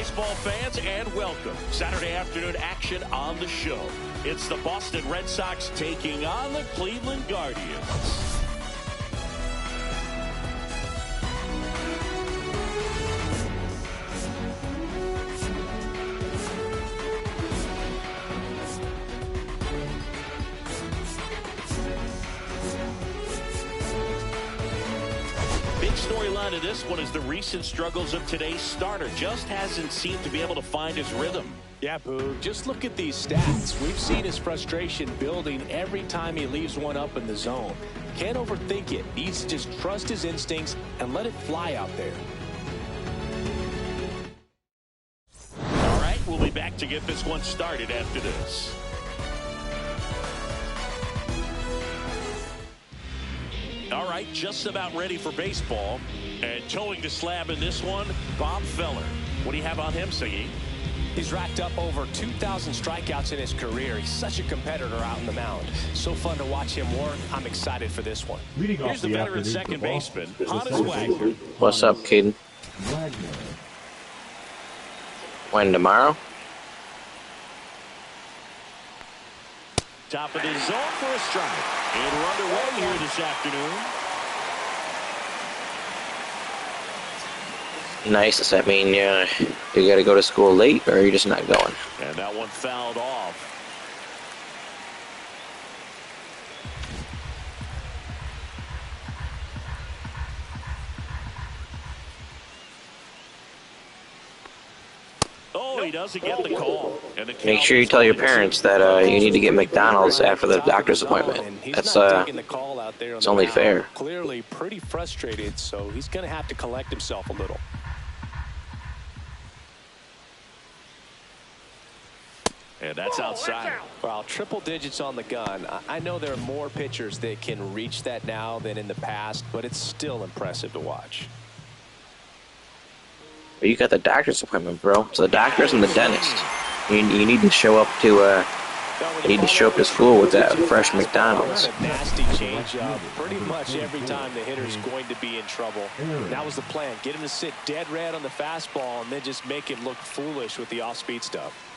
baseball fans, and welcome. Saturday afternoon action on the show. It's the Boston Red Sox taking on the Cleveland Guardians. Storyline of this one is the recent struggles of today's starter. Just hasn't seemed to be able to find his rhythm. Yeah, Boog, just look at these stats. We've seen his frustration building every time he leaves one up in the zone. Can't overthink it. Needs to just trust his instincts and let it fly out there. All right, we'll be back to get this one started after this. All right, just about ready for baseball. And towing the slab in this one, Bob Feller. What do you have on him, Siggy? He's racked up over 2,000 strikeouts in his career. He's such a competitor out in the mound. So fun to watch him work. I'm excited for this one. Here's the veteran second baseman, Honus Wagner. What's up, Caden? When, tomorrow? Top of the zone for a strike. And we're underway here this afternoon. Nice. Does that mean you got to go to school late, or are you just not going? And that one fouled off. Oh, he doesn't get the call. And the Make sure you tell your parents that you need to get McDonald's after the doctor's appointment. That's it's only fair. Clearly pretty frustrated, so he's going to have to collect himself a little. And that's outside. Well, triple digits on the gun. I know there are more pitchers that can reach that now than in the past, but it's still impressive to watch. You got the doctor's appointment, bro. So the doctors and the dentist. You need to show up to school with that fresh McDonald's. Nasty change up pretty much every time the hitter's going to be in trouble. That was the plan. Get him to sit dead red on the fastball and then just make him look foolish with the off-speed stuff.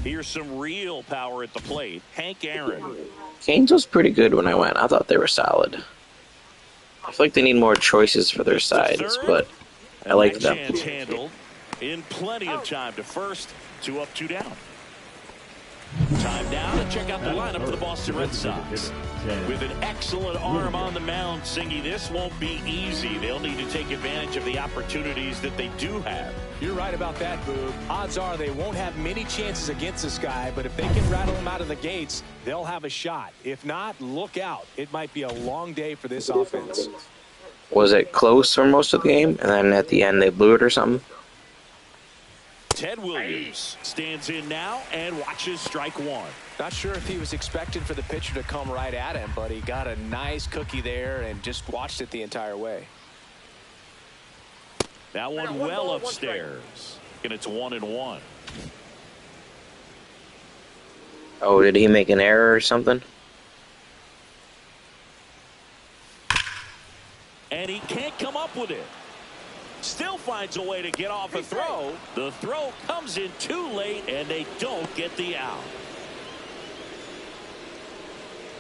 Here's some real power at the plate. Hank Aaron. Canes was pretty good when I went. I thought they were solid. I feel like they need more choices for their sides, but I like them. Chance handled in plenty of time to first. 2 up, 2 down. Time now to check out the lineup for the Boston Red Sox. With an excellent arm on the mound, Singy, this won't be easy. They'll need to take advantage of the opportunities that they do have. You're right about that, Boog. Odds are they won't have many chances against this guy, but if they can rattle him out of the gates, they'll have a shot. If not, look out. It might be a long day for this offense. Was it close for most of the game, and then at the end they blew it or something? Ted Williams stands in now and watches strike one. Not sure if he was expecting for the pitcher to come right at him, but he got a nice cookie there and just watched it the entire way. That one well upstairs. And it's 1-1. Oh, did he make an error or something? And he can't come up with it. Still finds a way to get off a throw. The throw comes in too late, and they don't get the out.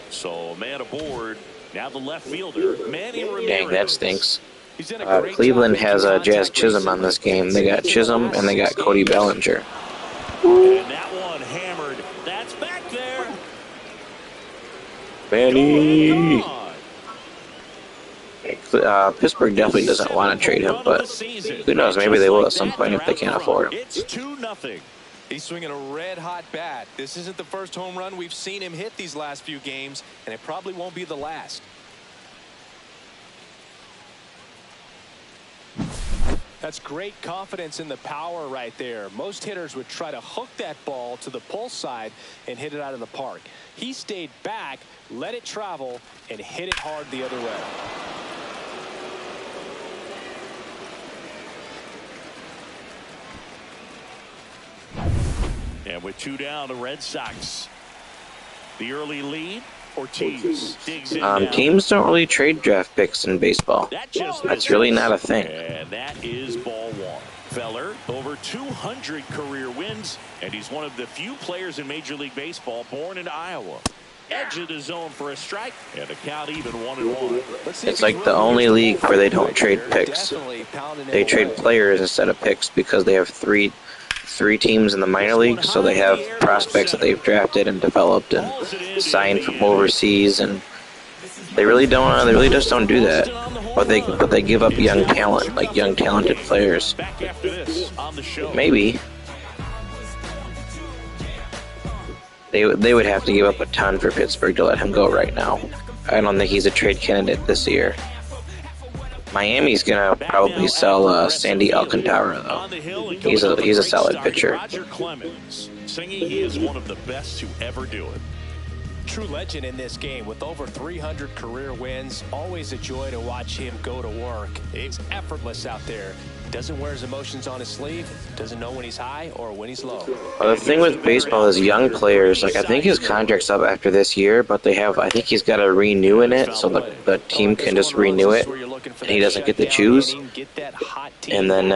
So, man aboard. Now the left fielder, Manny Ramirez. Dang, that stinks. Cleveland has Jazz Chisholm on this game. They got Chisholm, and they got Cody Bellinger. And that one hammered. That's back there. Manny. Pittsburgh definitely doesn't want to trade him, but who knows? Maybe they will at some point if they can't afford him. It's 2-0. He's swinging a red-hot bat. This isn't the first home run we've seen him hit these last few games, and it probably won't be the last. That's great confidence in the power right there. Most hitters would try to hook that ball to the pull side and hit it out of the park. He stayed back, let it travel, and hit it hard the other way. And with 2 down, the Red Sox. The early lead Ortiz digs in now. Teams don't really trade draft picks in baseball. That's really not a thing. And that is ball one. Feller, over 200 career wins, and he's one of the few players in Major League Baseball born in Iowa. Edge of the zone for a strike, and the count even 1-1. It's like the only league where they don't trade picks. They trade players instead of picks because they have three teams in the minor leagues, so they have prospects that they've drafted and developed and signed from overseas, and they really don't. They really just don't do that. But they give up young talent, like young talented players. Maybe they would have to give up a ton for Pittsburgh to let him go right now. I don't think he's a trade candidate this year. Miami's gonna probably sell Sandy Alcantara though. He's a solid pitcher. Roger Clemens singing he is one of the best to ever do it. True legend in this game with over 300 career wins. Always a joy to watch him go to work. It's effortless out there. Doesn't wear his emotions on his sleeve. Doesn't know when he's high or when he's low. Well, the thing with baseball is young players, like I think his contract's up after this year, but I think he's got to renew in it, so the team can just renew it, and he doesn't get to choose. And then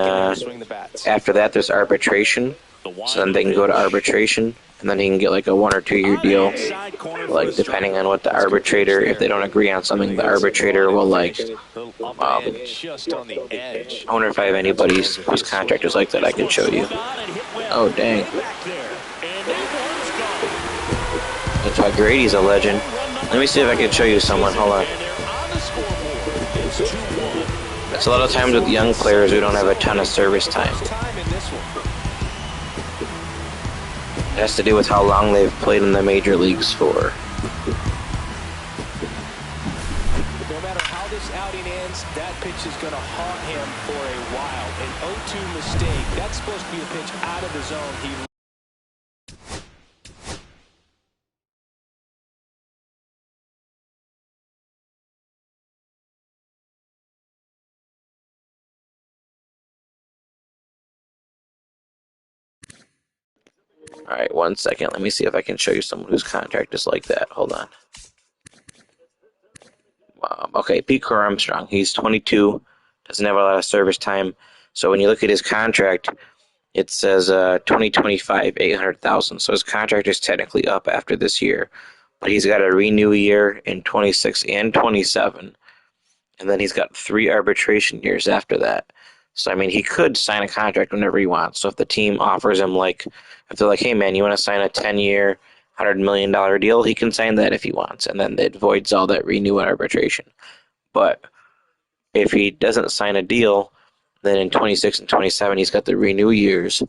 after that, there's arbitration, so then they can go to arbitration, and then he can get like a 1 or 2 year deal, like depending on what the arbitrator, if they don't agree on something, the arbitrator will like, I wonder if I have anybody whose contract is like that I can show you. Oh dang. That's why Grady's a legend. Let me see if I can show you someone, hold on. It's a lot of times with young players who don't have a ton of service time. It has to do with how long they've played in the major leagues for. No matter how this outing ends, that pitch is going to haunt him for a while. An 0-2 mistake. That's supposed to be a pitch out of the zone. Alright, 1 second. Let me see if I can show you someone whose contract is like that. Hold on. Okay, Pete Armstrong. He's 22. Doesn't have a lot of service time. So when you look at his contract, it says 2025, $800,000. So his contract is technically up after this year. But he's got a renew year in 26 and 27. And then he's got 3 arbitration years after that. So, I mean, he could sign a contract whenever he wants. So if the team offers him, like, if they're like, hey, man, you want to sign a 10-year, $100 million deal, he can sign that if he wants. And then it voids all that renew and arbitration. But if he doesn't sign a deal, then in 26 and 27, he's got the renew years.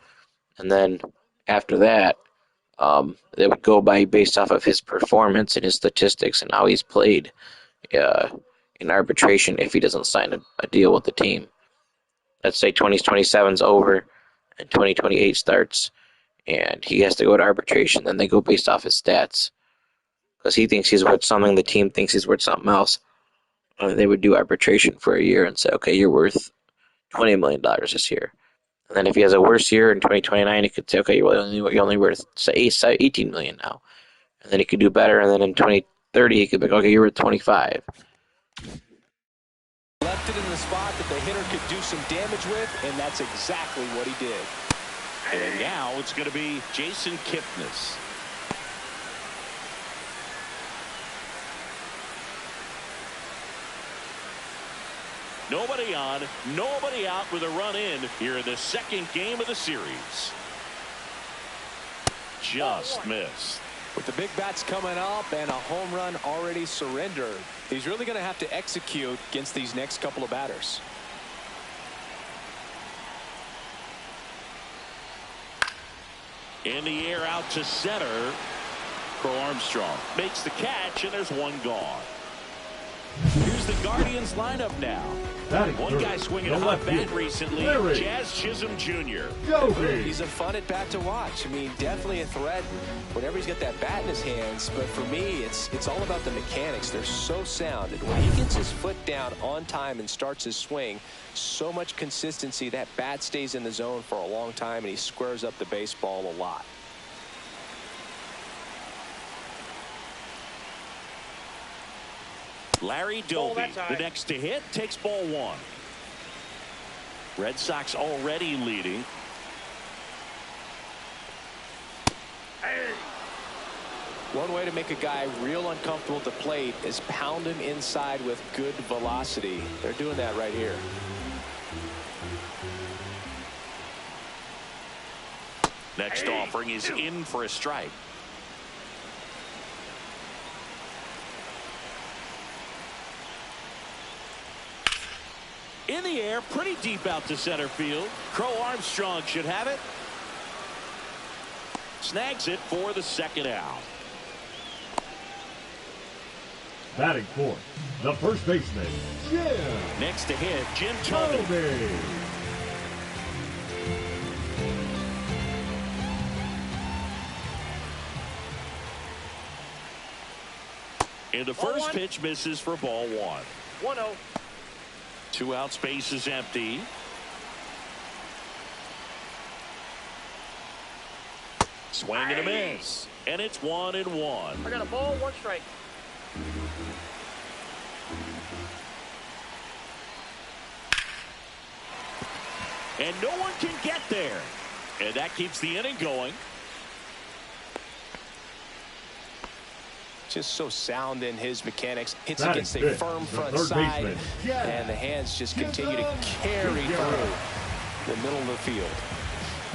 And then after that, it would go by based off of his performance and his statistics and how he's played in arbitration if he doesn't sign a deal with the team. Let's say 2027's over and 2028 starts, and he has to go to arbitration. Then they go based off his stats. Because he thinks he's worth something, the team thinks he's worth something else. They would do arbitration for a year and say, okay, you're worth $20 million this year. And then if he has a worse year in 2029, he could say, okay, you're only worth, say, $18 million now. And then he could do better, and then in 2030, he could be like, okay, you're worth 25. Left it in the spot that the hitter could do some damage with, and that's exactly what he did. And now it's going to be Jason Kipnis. Nobody on, nobody out with a run in here in the second game of the series. Just missed. With the big bats coming up and a home run already surrendered, he's really going to have to execute against these next couple of batters. In the air out to center. Crow Armstrong makes the catch, and there's one gone. Here's the Guardians lineup now. One guy swinging a hot bat recently, Jazz Chisholm Jr. He's a fun at bat to watch. I mean, definitely a threat whenever he's got that bat in his hands. But for me, it's all about the mechanics. They're so sound. And when he gets his foot down on time and starts his swing, so much consistency, that bat stays in the zone for a long time, and he squares up the baseball a lot. Larry Doby, the next to hit, takes ball one. Red Sox already leading. One way to make a guy real uncomfortable at the plate is pound him inside with good velocity. They're doing that right here. Next offering is in for a strike. In the air, pretty deep out to center field. Crow Armstrong should have it. Snags it for the second out. Batting fourth, the first baseman, Jim. Next to hit, Jim Thome. And the first pitch misses for ball one. 1-0. 2 out, space is empty. Swing and a miss. And it's 1-1. I got a ball, 1 strike. And no one can get there. And that keeps the inning going. Just so sound in his mechanics. Hits against a firm front side. And the hands just continue to carry through the middle of the field.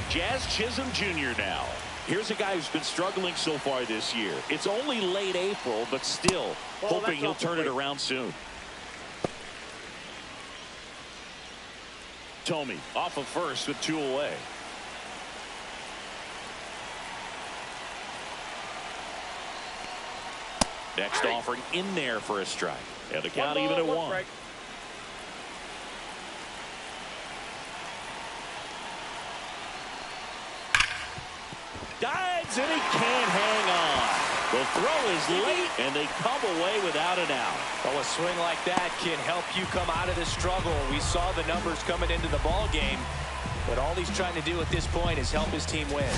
Jazz Chisholm Jr. now. Here's a guy who's been struggling so far this year. It's only late April, but still hoping he'll turn it around soon. Thome off of first with 2 away. Next offering in there for a strike. And the count even at 1. Strike. Dives and he can't hang on. The throw is late and they come away without an out. Well, a swing like that can help you come out of this struggle. We saw the numbers coming into the ball game, but all he's trying to do at this point is help his team win.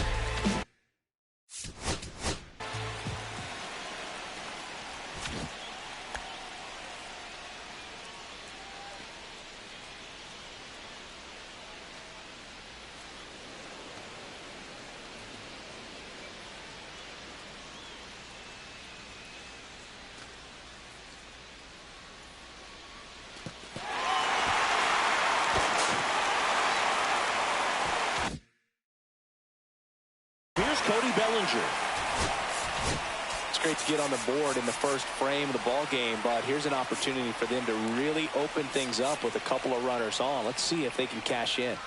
It's great to get on the board in the first frame of the ball game, but here's an opportunity for them to really open things up with a couple of runners on. Let's see if they can cash in.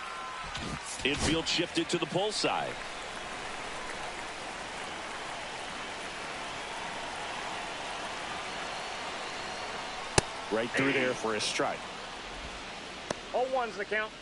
Infield shifted to the pull side. Right through there for a strike. 0-1's the count.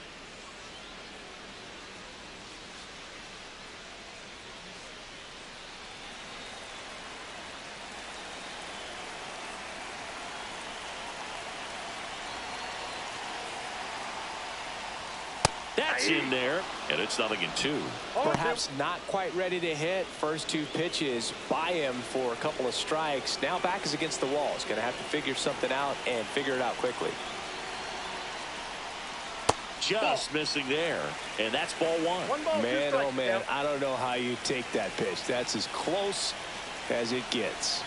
That's in there, and it's 0-2. Perhaps not quite ready to hit. First 2 pitches by him for a couple of strikes. Now back is against the wall. He's going to have to figure something out and figure it out quickly. Just missing there, and that's ball 1. 1 ball, 2 Man, strikes. oh man, I don't know how you take that pitch. That's as close as it gets.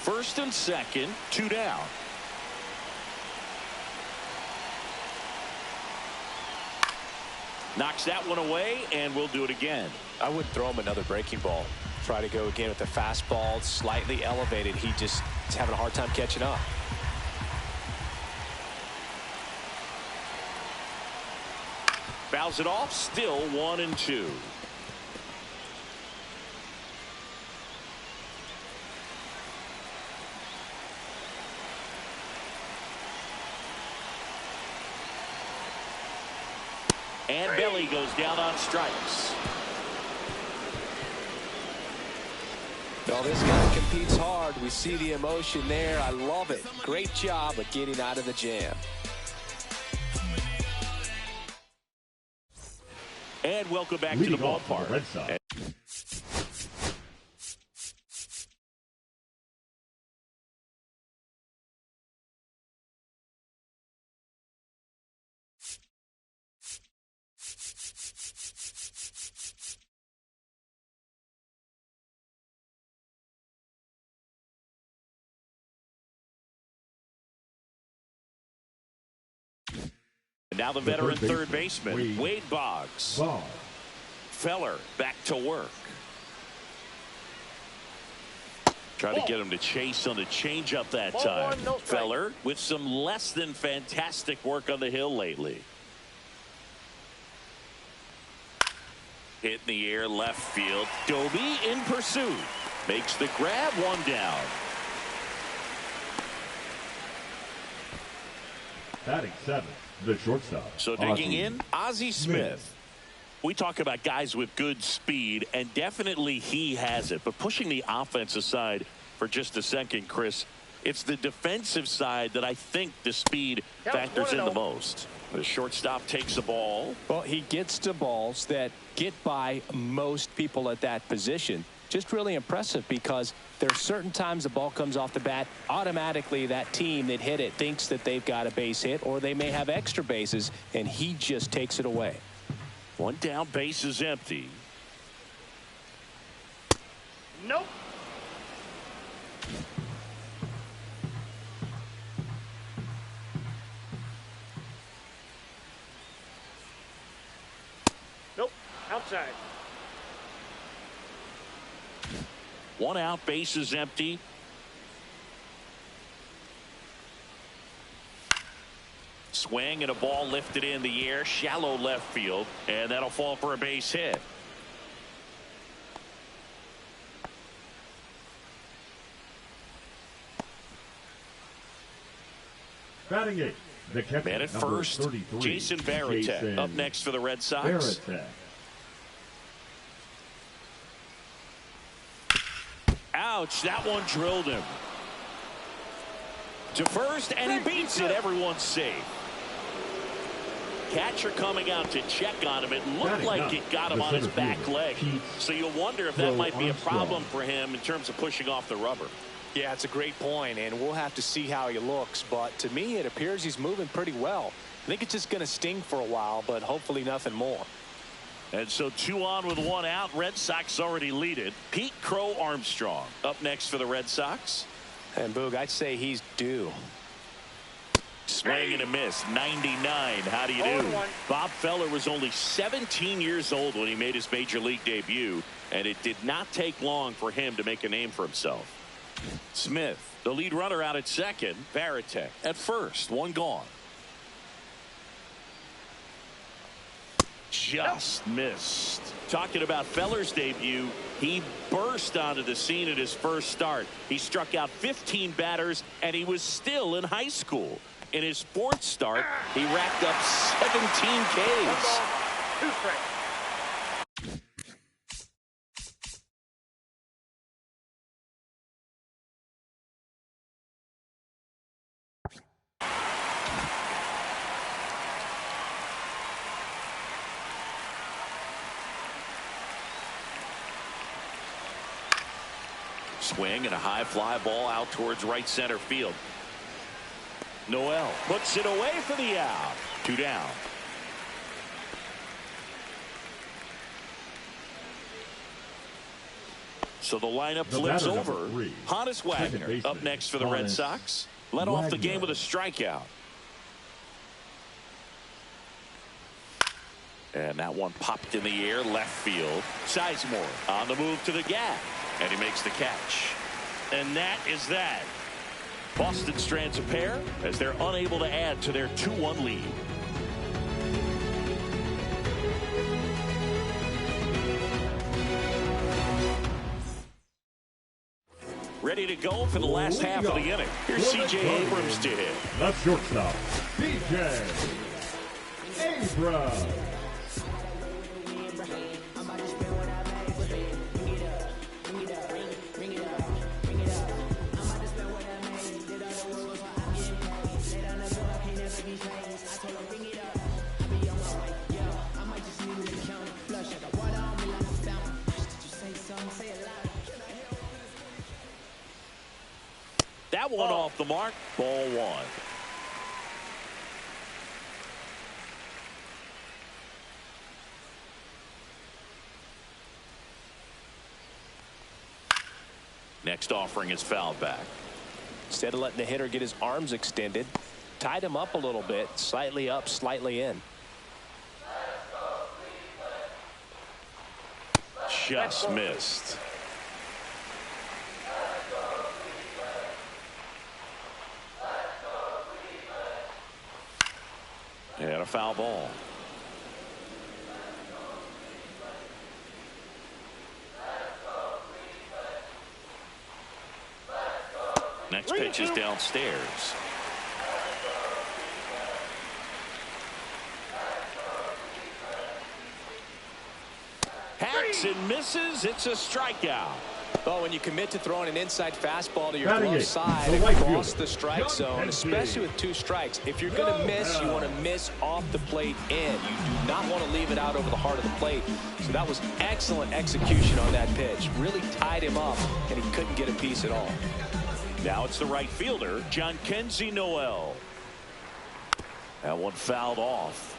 First and second, 2 down. Knocks that one away, and we'll do it again. I would throw him another breaking ball. Try to go again with the fastball, slightly elevated. He just is having a hard time catching up. Fouls it off, still 1-2. And Belly goes down on strikes. Well, this guy competes hard. We see the emotion there. I love it. Great job of getting out of the jam. And welcome back to the Leading off ballpark. the Red Sox. And now the veteran third baseman, Wade Boggs. Feller back to work. Trying to get him to chase on the changeup that time. Feller with some less than fantastic work on the hill lately. Hit in the air, left field. Doby in pursuit. Makes the grab, one down. Batting seventh, the shortstop. So digging in, Ozzie Smith. We talk about guys with good speed, and definitely he has it. But pushing the offense aside for just a second, Chris, it's the defensive side that I think the speed factors in the most. The shortstop takes the ball. Well, he gets to balls that get by most people at that position. Just really impressive because there are certain times the ball comes off the bat, automatically that team that hit it thinks that they've got a base hit, or they may have extra bases, and he just takes it away. One down, base is empty. Nope. Nope. Outside. One out, base is empty. Swing and a ball lifted in the air, shallow left field, and that'll fall for a base hit. Batting eighth, the catcher, Man at number first, 33, Jason Varitek up next for the Red Sox. Varitek. Ouch, that one drilled him. To first, and he beats it. Everyone's safe. Catcher coming out to check on him. It looked like it got him on his back leg. So you'll wonder if that might be a problem for him in terms of pushing off the rubber. Yeah, it's a great point, and we'll have to see how he looks. But to me, it appears he's moving pretty well. I think it's just going to sting for a while, but hopefully nothing more. And so 2 on with 1 out. Red Sox already lead it. Pete Crow Armstrong up next for the Red Sox. And Boog, I'd say he's due. Swing and a miss. 99. How do you do? Bob Feller was only 17 years old when he made his major league debut, and it did not take long for him to make a name for himself. Smith, the lead runner, out at second. Varitek at first. 1 gone. Just missed. Talking about Feller's debut, he burst onto the scene at his first start. He struck out 15 batters, and he was still in high school. In his 4th start, he racked up 17 Ks. 2 strikes. Swing and a high fly ball out towards right center field. Noel puts it away for the out. 2 down. So the lineup flips over. Honus Wagner up next for the Red Sox. Led off the game with a strikeout. And that one popped in the air, left field. Sizemore on the move to the gap. And he makes the catch. And that is that. Boston strands a pair as they're unable to add to their 2-1 lead. Ready to go for the last half of the inning. Here's C.J. Abrams to hit. The shortstop, C.J. Abrams. That one off the mark. Ball one. Next offering is fouled back. Instead of letting the hitter get his arms extended, tied him up a little bit, slightly up, slightly in. Just missed. And a foul ball. Next pitch is downstairs. Hacks and misses. It's a strikeout. Oh, when you commit to throwing an inside fastball to your Batting glove it, side the right across fielder, the strike zone, especially with 2 strikes, if you're going to miss, you want to miss off the plate in. You do not want to leave it out over the heart of the plate. So that was excellent execution on that pitch. Really tied him up, and he couldn't get a piece at all. Now it's the right fielder, John Kenzie Noel. That one fouled off.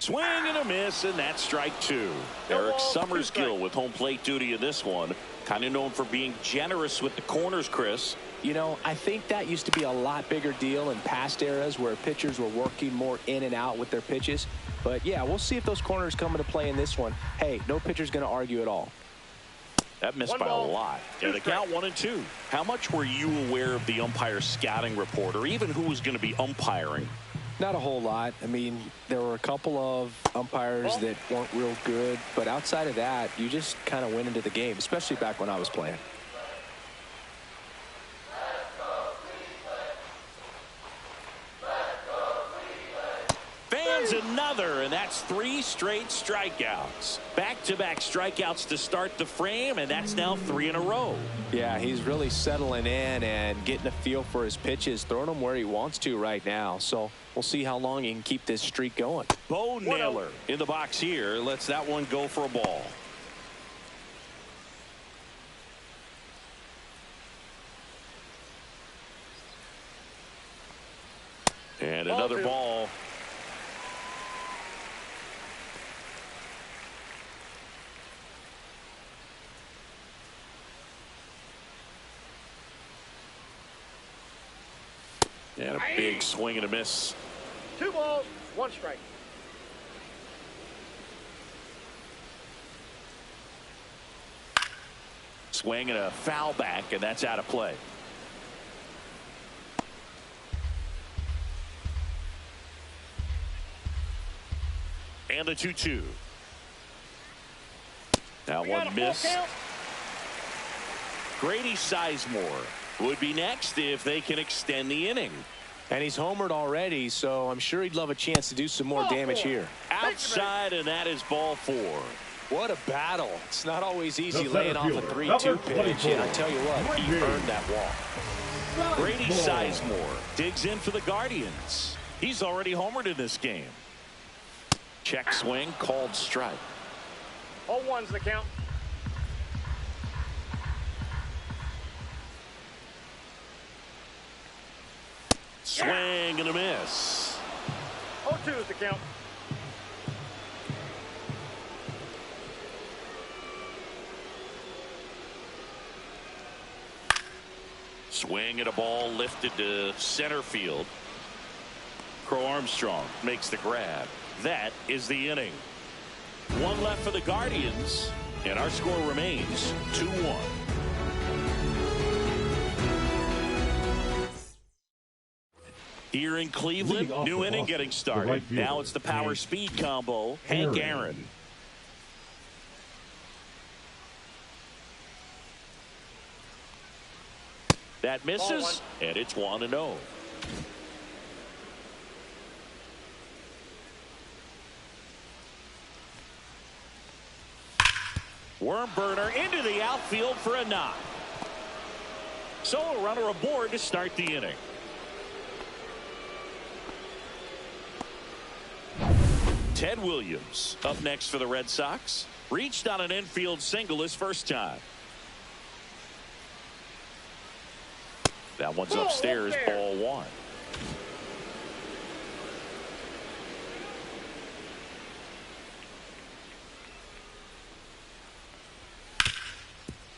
Swing and a miss, and that's strike 2. Eric Summersgill with home plate duty in this one. Kind of known for being generous with the corners, Chris. You know, I think that used to be a lot bigger deal in past eras where pitchers were working more in and out with their pitches. But, yeah, we'll see if those corners come into play in this one. Hey, no pitcher's going to argue at all. That missed by a lot. Yeah, the count 1-2. How much were you aware of the umpire scouting report, or even who was going to be umpiring? Not a whole lot. I mean, there were a couple of umpires that weren't real good, but outside of that, you just kind of went into the game, especially back when I was playing. Fans another, and that's 3 straight strikeouts. Back-to-back strikeouts to start the frame, and that's now 3 in a row. Yeah, he's really settling in and getting a feel for his pitches, throwing them where he wants to right now. So we'll see how long he can keep this streak going. Bo Naylor in the box here lets that one go for a ball. And another ball. And a big swing and a miss. 2 balls, 1 strike. Swing and a foul back, and that's out of play. And the 2-2. Now one miss. Grady Sizemore would be next if they can extend the inning. And he's homered already, so I'm sure he'd love a chance to do some more damage here. Outside, and that is ball 4. What a battle. It's not always easy laying off a 3-2 pitch, and I tell you what, he earned that walk. Grady Sizemore digs in for the Guardians. He's already homered in this game. Check swing, called strike. All 1's the count. Swing and a miss. 0-2 is the count. Swing and a ball lifted to center field. Crow Armstrong makes the grab. That is the inning. 1 left for the Guardians, and our score remains 2-1. Here in Cleveland, new inning getting started. Now it's the power speed combo, Hank Aaron. That misses, and it's 1-0. Worm burner into the outfield for a knock. So a runner aboard to start the inning. Ted Williams up next for the Red Sox. Reached on an infield single his first time. That one's upstairs, ball one.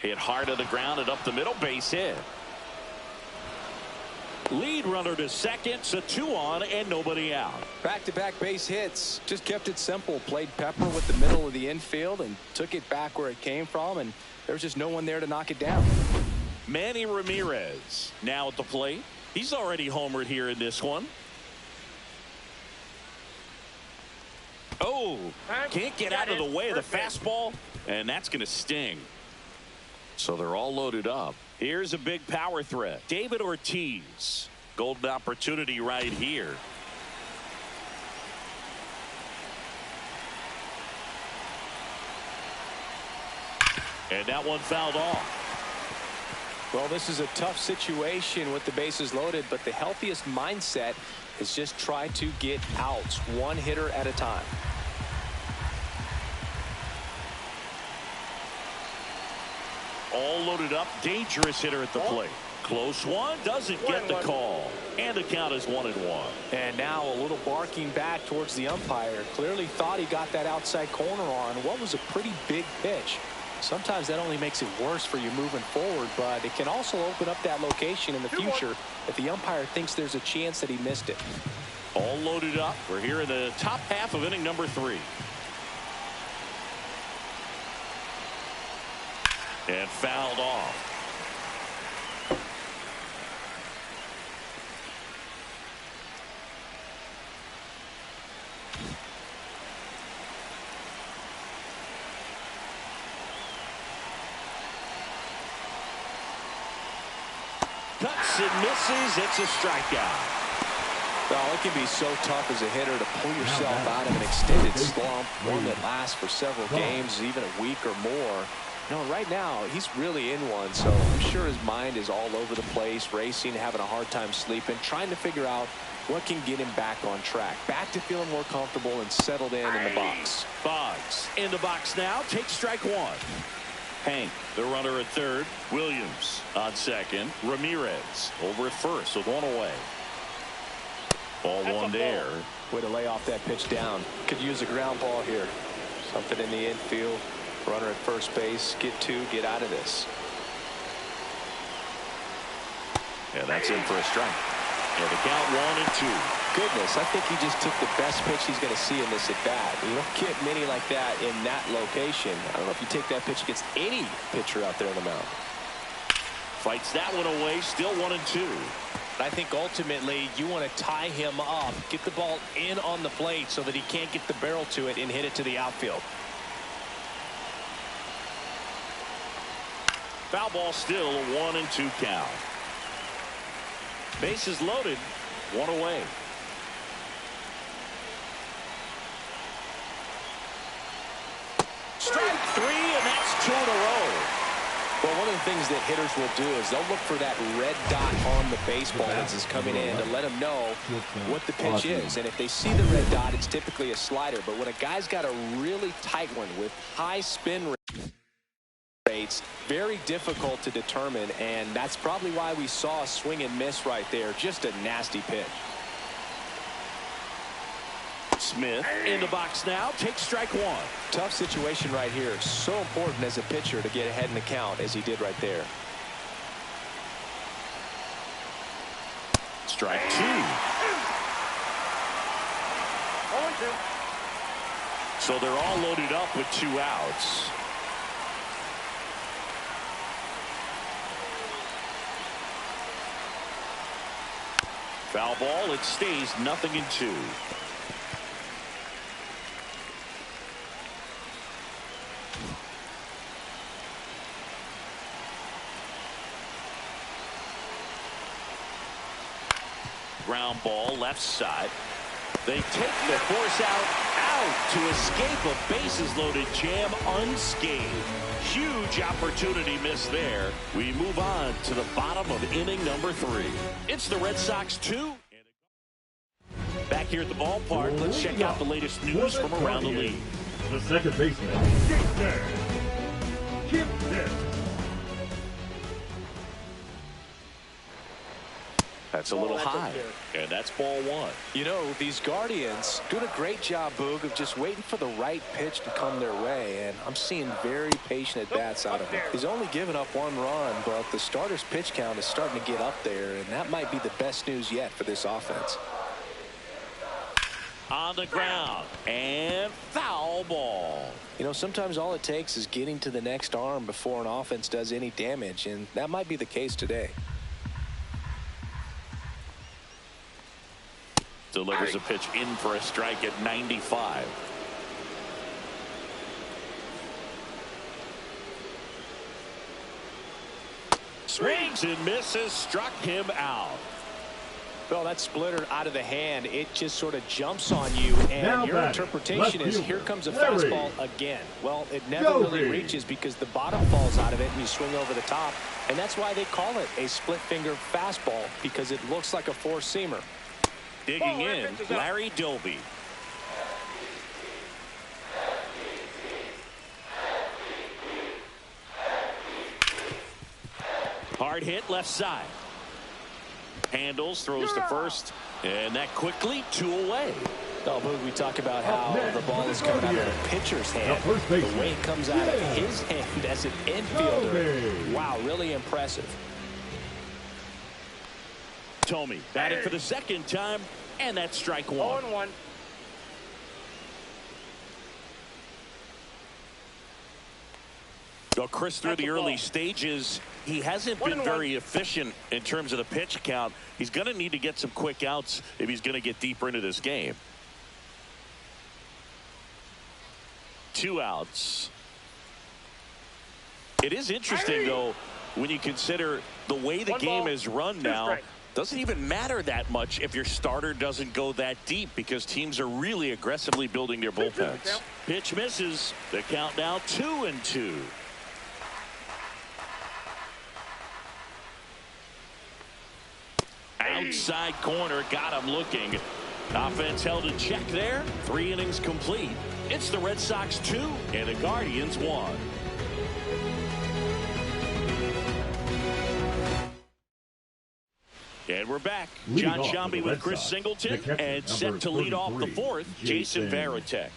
Hit hard to the ground and up the middle, base hit. Lead runner to second, so 2 on and nobody out. Back-to-back base hits. Just kept it simple. Played pepper with the middle of the infield and took it back where it came from, and there was just no one there to knock it down. Manny Ramirez now at the plate. He's already homered here in this one. Oh, can't get out of the way of the fastball, and that's going to sting. So they're all loaded up. Here's a big power threat. David Ortiz. Golden opportunity right here. And that one fouled off. Well, this is a tough situation with the bases loaded, but the healthiest mindset is just try to get outs, one hitter at a time. All loaded up, dangerous hitter at the plate. Close one, doesn't get the call. And the count is 1-1. And now a little barking back towards the umpire. Clearly thought he got that outside corner on what was a pretty big pitch. Sometimes that only makes it worse for you moving forward, but it can also open up that location in the future if the umpire thinks there's a chance that he missed it. All loaded up. We're here in the top half of inning number 3. And fouled off. Cuts and misses. It's a strikeout. Well, it can be so tough as a hitter to pull yourself out of an extended slump, one that lasts for several games, even a week or more. You know, right now, he's really in one, so I'm sure his mind is all over the place, racing, having a hard time sleeping, trying to figure out what can get him back on track, back to feeling more comfortable and settled in the box. Boggs in the box now, takes strike 1. Hank, the runner at third. Williams on second. Ramirez over at first with 1 away. Ball 1 there. Way to lay off that pitch down. Could use a ground ball here. Something in the infield. Runner at first base. Get 2. Get out of this. Yeah, that's in for a strike. Yeah, the count 1 and 2. Goodness, I think he just took the best pitch he's going to see in this at bat. You don't get many like that in that location. I don't know if you take that pitch against any pitcher out there on the mound. Fights that one away. Still 1 and 2. I think ultimately you want to tie him up, get the ball in on the plate so that he can't get the barrel to it and hit it to the outfield. Foul ball, still a 1 and 2 count. Bases loaded, 1 away. Strike 3, and that's 2 in a row. Well, one of the things that hitters will do is they'll look for that red dot on the baseball as it's coming in to let them know what the pitch is. And if they see the red dot, it's typically a slider. But when a guy's got a really tight one with high spin rates, very difficult to determine. And that's probably why we saw a swing and miss right there. Just a nasty pitch. Smith in the box now, takes strike 1. Tough situation right here. So important as a pitcher to get ahead in the count as he did right there. Strike 2. 0-2. So they're all loaded up with 2 outs. Foul ball, it stays 0-2. Ground ball left side. They take the force out to escape a bases loaded jam unscathed. Huge opportunity missed there. We move on to the bottom of inning number 3. It's the Red Sox 2. Back here at the ballpark, let's check out the latest news from around the league. The second baseman, Keep this. That's a little high, and that's ball one. You know, these Guardians doing a great job, Boog, of just waiting for the right pitch to come their way, and I'm seeing very patient at-bats out of him. He's only given up 1 run, but the starter's pitch count is starting to get up there, and that might be the best news yet for this offense. On the ground, and foul ball. You know, sometimes all it takes is getting to the next arm before an offense does any damage, and that might be the case today. Delivers a pitch in for a strike at 95. Swings and misses, struck him out. Well, that splitter out of the hand, it just sort of jumps on you, and Now your batting, interpretation is left here fielder, comes a Larry. fastball again. Well, it never really Larry. reaches because the bottom falls out of it and you swing over the top, and that's why they call it a split finger fastball, because it looks like a four-seamer. Digging in, Larry Doby. Hard hit left side. Handles, throws to first, and that quickly 2 away. Oh, Boog, we talk about how the ball is coming out of the pitcher's hand. The way it comes out of his hand as an infielder. Wow, really impressive. Tomey batting for the second time, and that's strike one. 0-1. So Chris, through the early stages, he hasn't been very efficient in terms of the pitch count. He's going to need to get some quick outs if he's going to get deeper into this game. 2 outs. It is interesting, though, when you consider the way the game is run now. Doesn't even matter that much if your starter doesn't go that deep, because teams are really aggressively building their bullpens. Pitch misses. The count now 2-2. Outside corner, got him looking. Offense held in check there. 3 innings complete. It's the Red Sox 2 and the Guardians 1. And we're back. John Sciambi with Chris Singleton, and set to lead off the 4th, Jason Varitek.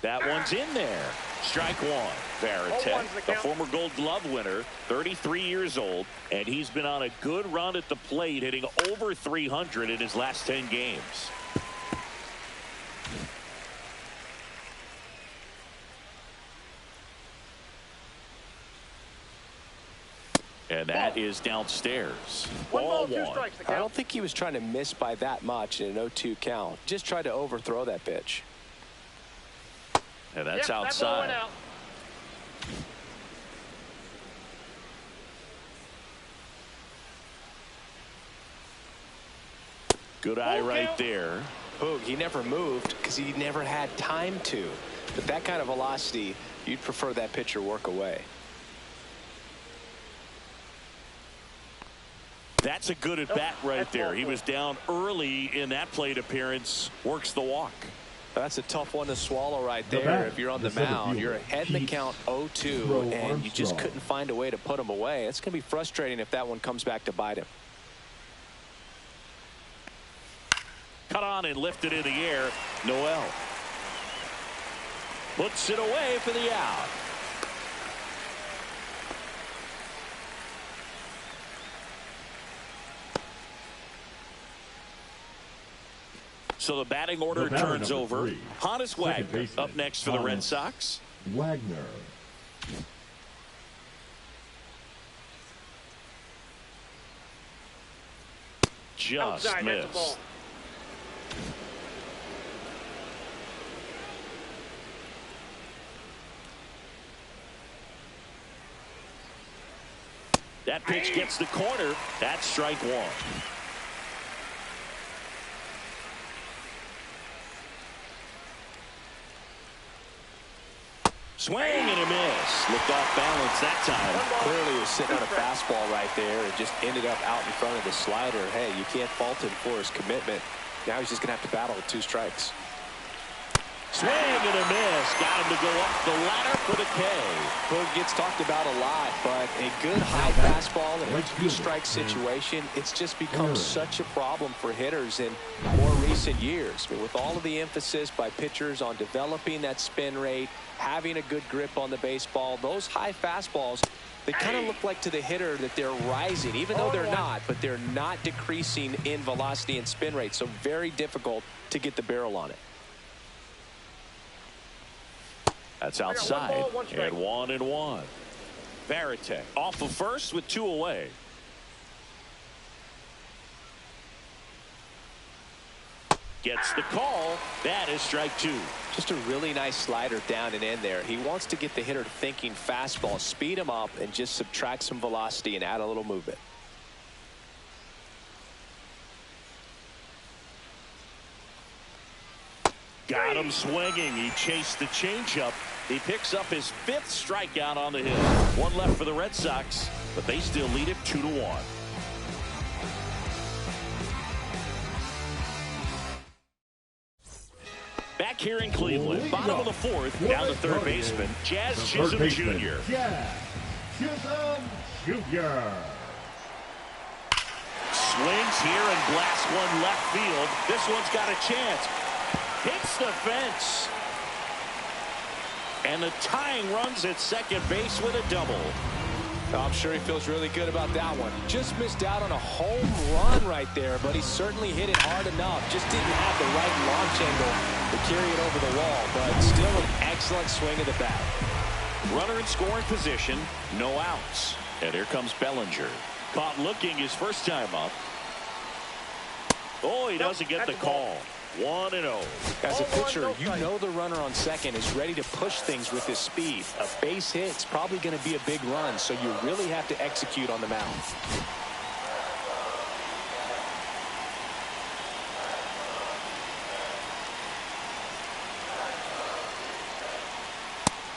That one's in there. Strike one. Varitek, a former Gold Glove winner, 33 years old, and he's been on a good run at the plate, hitting over 300 in his last 10 games. And that is downstairs. Ball one. I don't think he was trying to miss by that much in an 0-2 count. Just tried to overthrow that pitch. And that's outside. That Good eye right there. Boog, he never moved because he never had time to. But that kind of velocity, you'd prefer that pitcher work away. That's a good at bat right there. He was down early in that plate appearance. Works the walk. That's a tough one to swallow right there. If you're on the mound, you're ahead in the count 0-2, and you just couldn't find a way to put him away. It's going to be frustrating if that one comes back to bite him. Cut on and lifted in the air. Noel puts it away for the out. So the batting order turns over. Honus Wagner up next for the Red Sox. Wagner. Just missed. That pitch gets the corner. That's strike one. Swing and a miss. Looked off balance that time. Clearly was sitting on a fastball right there and just ended up out in front of the slider. Hey, you can't fault him for his commitment. Now he's just going to have to battle with 2 strikes. Swing and a miss. Got him to go up the ladder for the K. Boog gets talked about a lot, but a good high fastball in a 2-strike situation, it's just become such a problem for hitters in more recent years. I mean, with all of the emphasis by pitchers on developing that spin rate, having a good grip on the baseball, those high fastballs, they kind of look like to the hitter that they're rising, even though they're not, but they're not decreasing in velocity and spin rate, so very difficult to get the barrel on it. That's outside, and 1-1. Varitek off of first with 2 away. Gets the call. That is strike 2. Just a really nice slider down and in there. He wants to get the hitter thinking fastball, speed him up, and just subtract some velocity and add a little movement. Got him swinging. He chased the changeup. He picks up his 5th strikeout on the hill. 1 left for the Red Sox, but they still lead it 2-1. Back here in Cleveland, bottom of the 4th, down to third baseman, Jazz Chisholm Jr. Jazz Chisholm Jr. Swings here and blasts one left field. This one's got a chance. Hits the fence. And the tying runs at second base with a double. I'm sure he feels really good about that one. Just missed out on a home run right there, but he certainly hit it hard enough. Just didn't have the right launch angle to carry it over the wall, but still an excellent swing of the bat. Runner in scoring position, no outs. And here comes Bellinger. Caught looking his first time up. Oh, he doesn't get the call. 1-0. As a pitcher, you know the runner on second is ready to push things with his speed. A base hit's probably going to be a big run, so you really have to execute on the mound.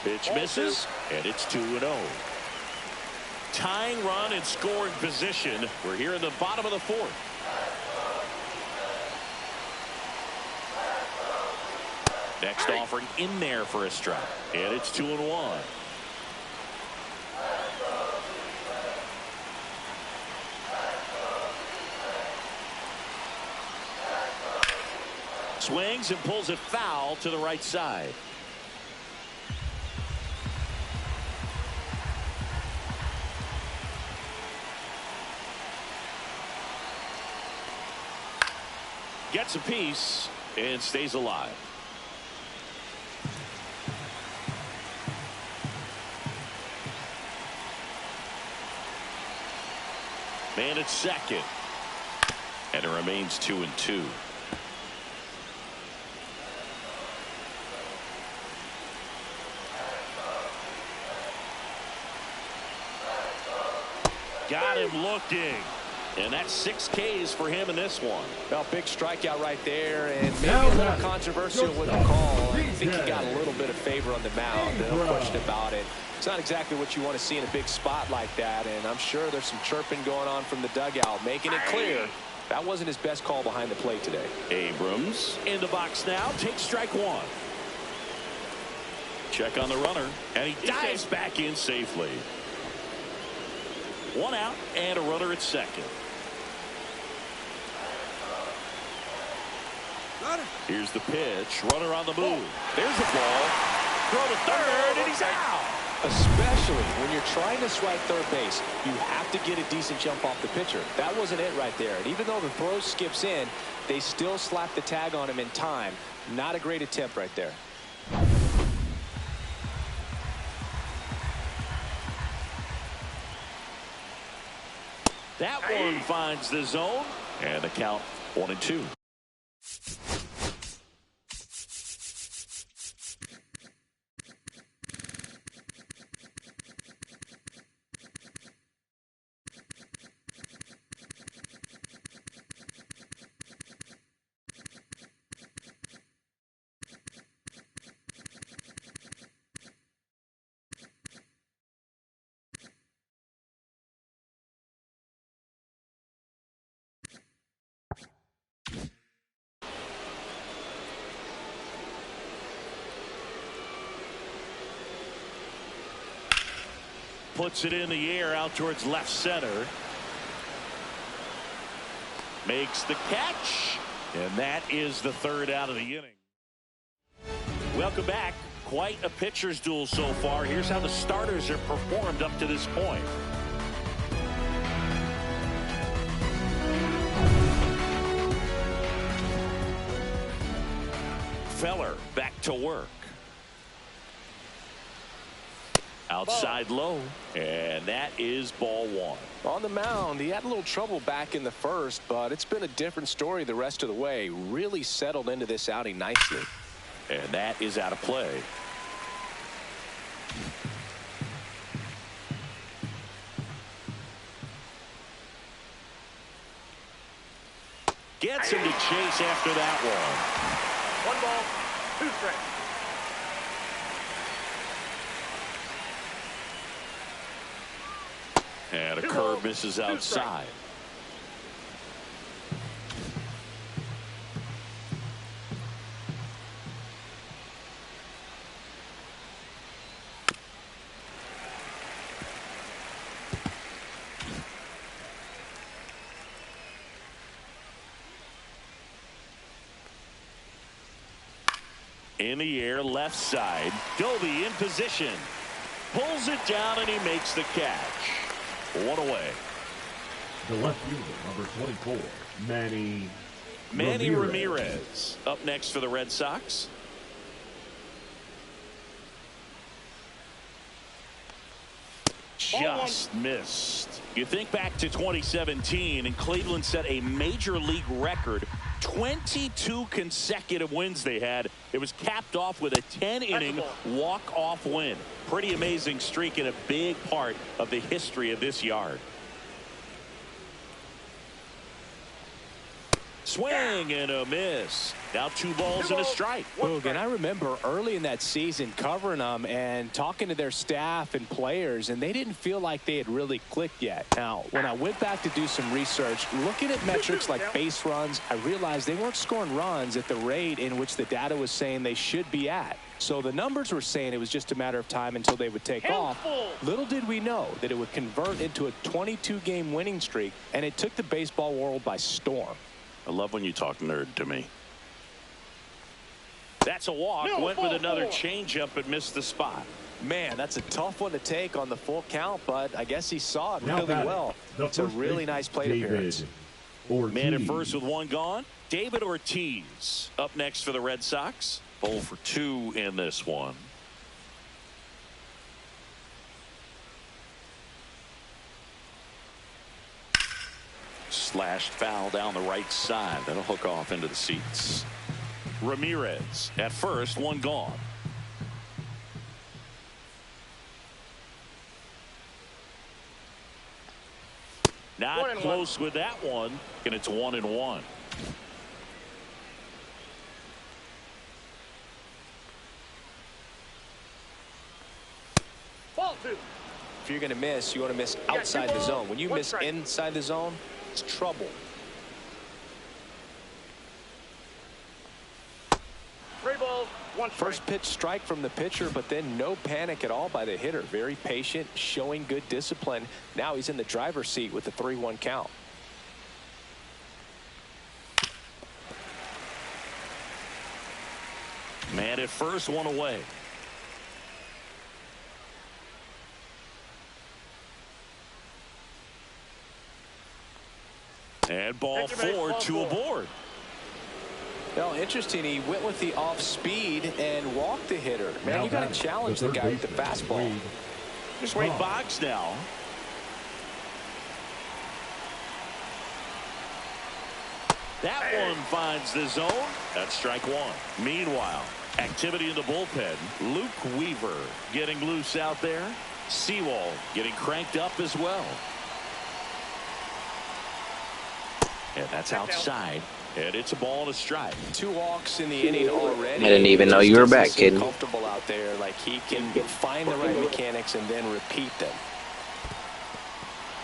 Pitch misses, and it's 2-0. Tying run in scoring position. We're here in the bottom of the 4th. Next offering in there for a strike. And it's 2-1. Swings and pulls it foul to the right side. Gets a piece and stays alive. Man at second. And it remains 2-2. Got him looking. And that's 6 Ks for him in this one. Well, big strikeout right there, and maybe a little controversial with the call. I think he got a little bit of favor on the mound. No question about it. It's not exactly what you want to see in a big spot like that, and I'm sure there's some chirping going on from the dugout, making it clear that wasn't his best call behind the plate today. Abrams in the box now. Takes strike 1. Check on the runner, and he dives back in safely. 1 out and a runner at second. Here's the pitch. Runner on the move. There's the ball. Throw to third, and he's out. Especially when you're trying to swipe third base, you have to get a decent jump off the pitcher. That wasn't it right there. And even though the throw skips in, they still slap the tag on him in time. Not a great attempt right there. That one finds the zone, and the count 1-2. puts it in the air out towards left center. Makes the catch. And that is the third out of the inning. Welcome back. Quite a pitcher's duel so far. Here's how the starters have performed up to this point. Feller back to work. Outside low, and that is ball one. On the mound, he had a little trouble back in the first, but it's been a different story the rest of the way. Really settled into this outing nicely. And that is out of play. Gets him to chase after that one. 1 ball, 2 strikes. And a curve misses outside. In the air, left side. Doby in position. Pulls it down and he makes the catch. One away. The left fielder, number 24, Manny Ramirez up next for the Red Sox. Just missed. You think back to 2017 and Cleveland set a major league record. 22 consecutive wins they had. It was capped off with a 10-inning walk-off win. Pretty amazing streak and a big part of the history of this yard. Swing and a miss. Now 2 balls and a strike. Boog, and I remember early in that season covering them and talking to their staff and players, and they didn't feel like they had really clicked yet. Now, when I went back to do some research, looking at metrics like base runs, I realized they weren't scoring runs at the rate in which the data was saying they should be at. So the numbers were saying it was just a matter of time until they would take off. Little did we know that it would convert into a 22-game winning streak, and it took the baseball world by storm. I love when you talk nerd to me. That's a walk. Went with another changeup but missed the spot. Man, that's a tough one to take on the full count, but I guess he saw it really well. It's a really nice plate appearance. Man at first with 1 gone. David Ortiz up next for the Red Sox. 0 for 2 in this one. Slashed foul down the right side. That'll hook off into the seats. Ramirez at first, 1 gone. Not close with that one, and it's 1-1. Ball 2. If you're going to miss, you want to miss outside the zone. When you miss inside the zone, it's trouble. 3 balls, 1 strike. First pitch strike from the pitcher, but then no panic at all by the hitter. Very patient, showing good discipline. Now he's in the driver's seat with the 3-1 count. Man at first, 1 away. And ball 4, 2 aboard. Well, interesting. He went with the off speed and walked the hitter. Man, you got to challenge the guy with the fastball. Here's Ray Boggs now. That one finds the zone. That's strike 1. Meanwhile, activity in the bullpen. Luke Weaver getting loose out there. Sewell getting cranked up as well. And that's outside. And it's a ball and a strike. 2 walks in the inning already. I didn't even know you were back, kid. Comfortable out there, like he can find the right mechanics and then repeat them.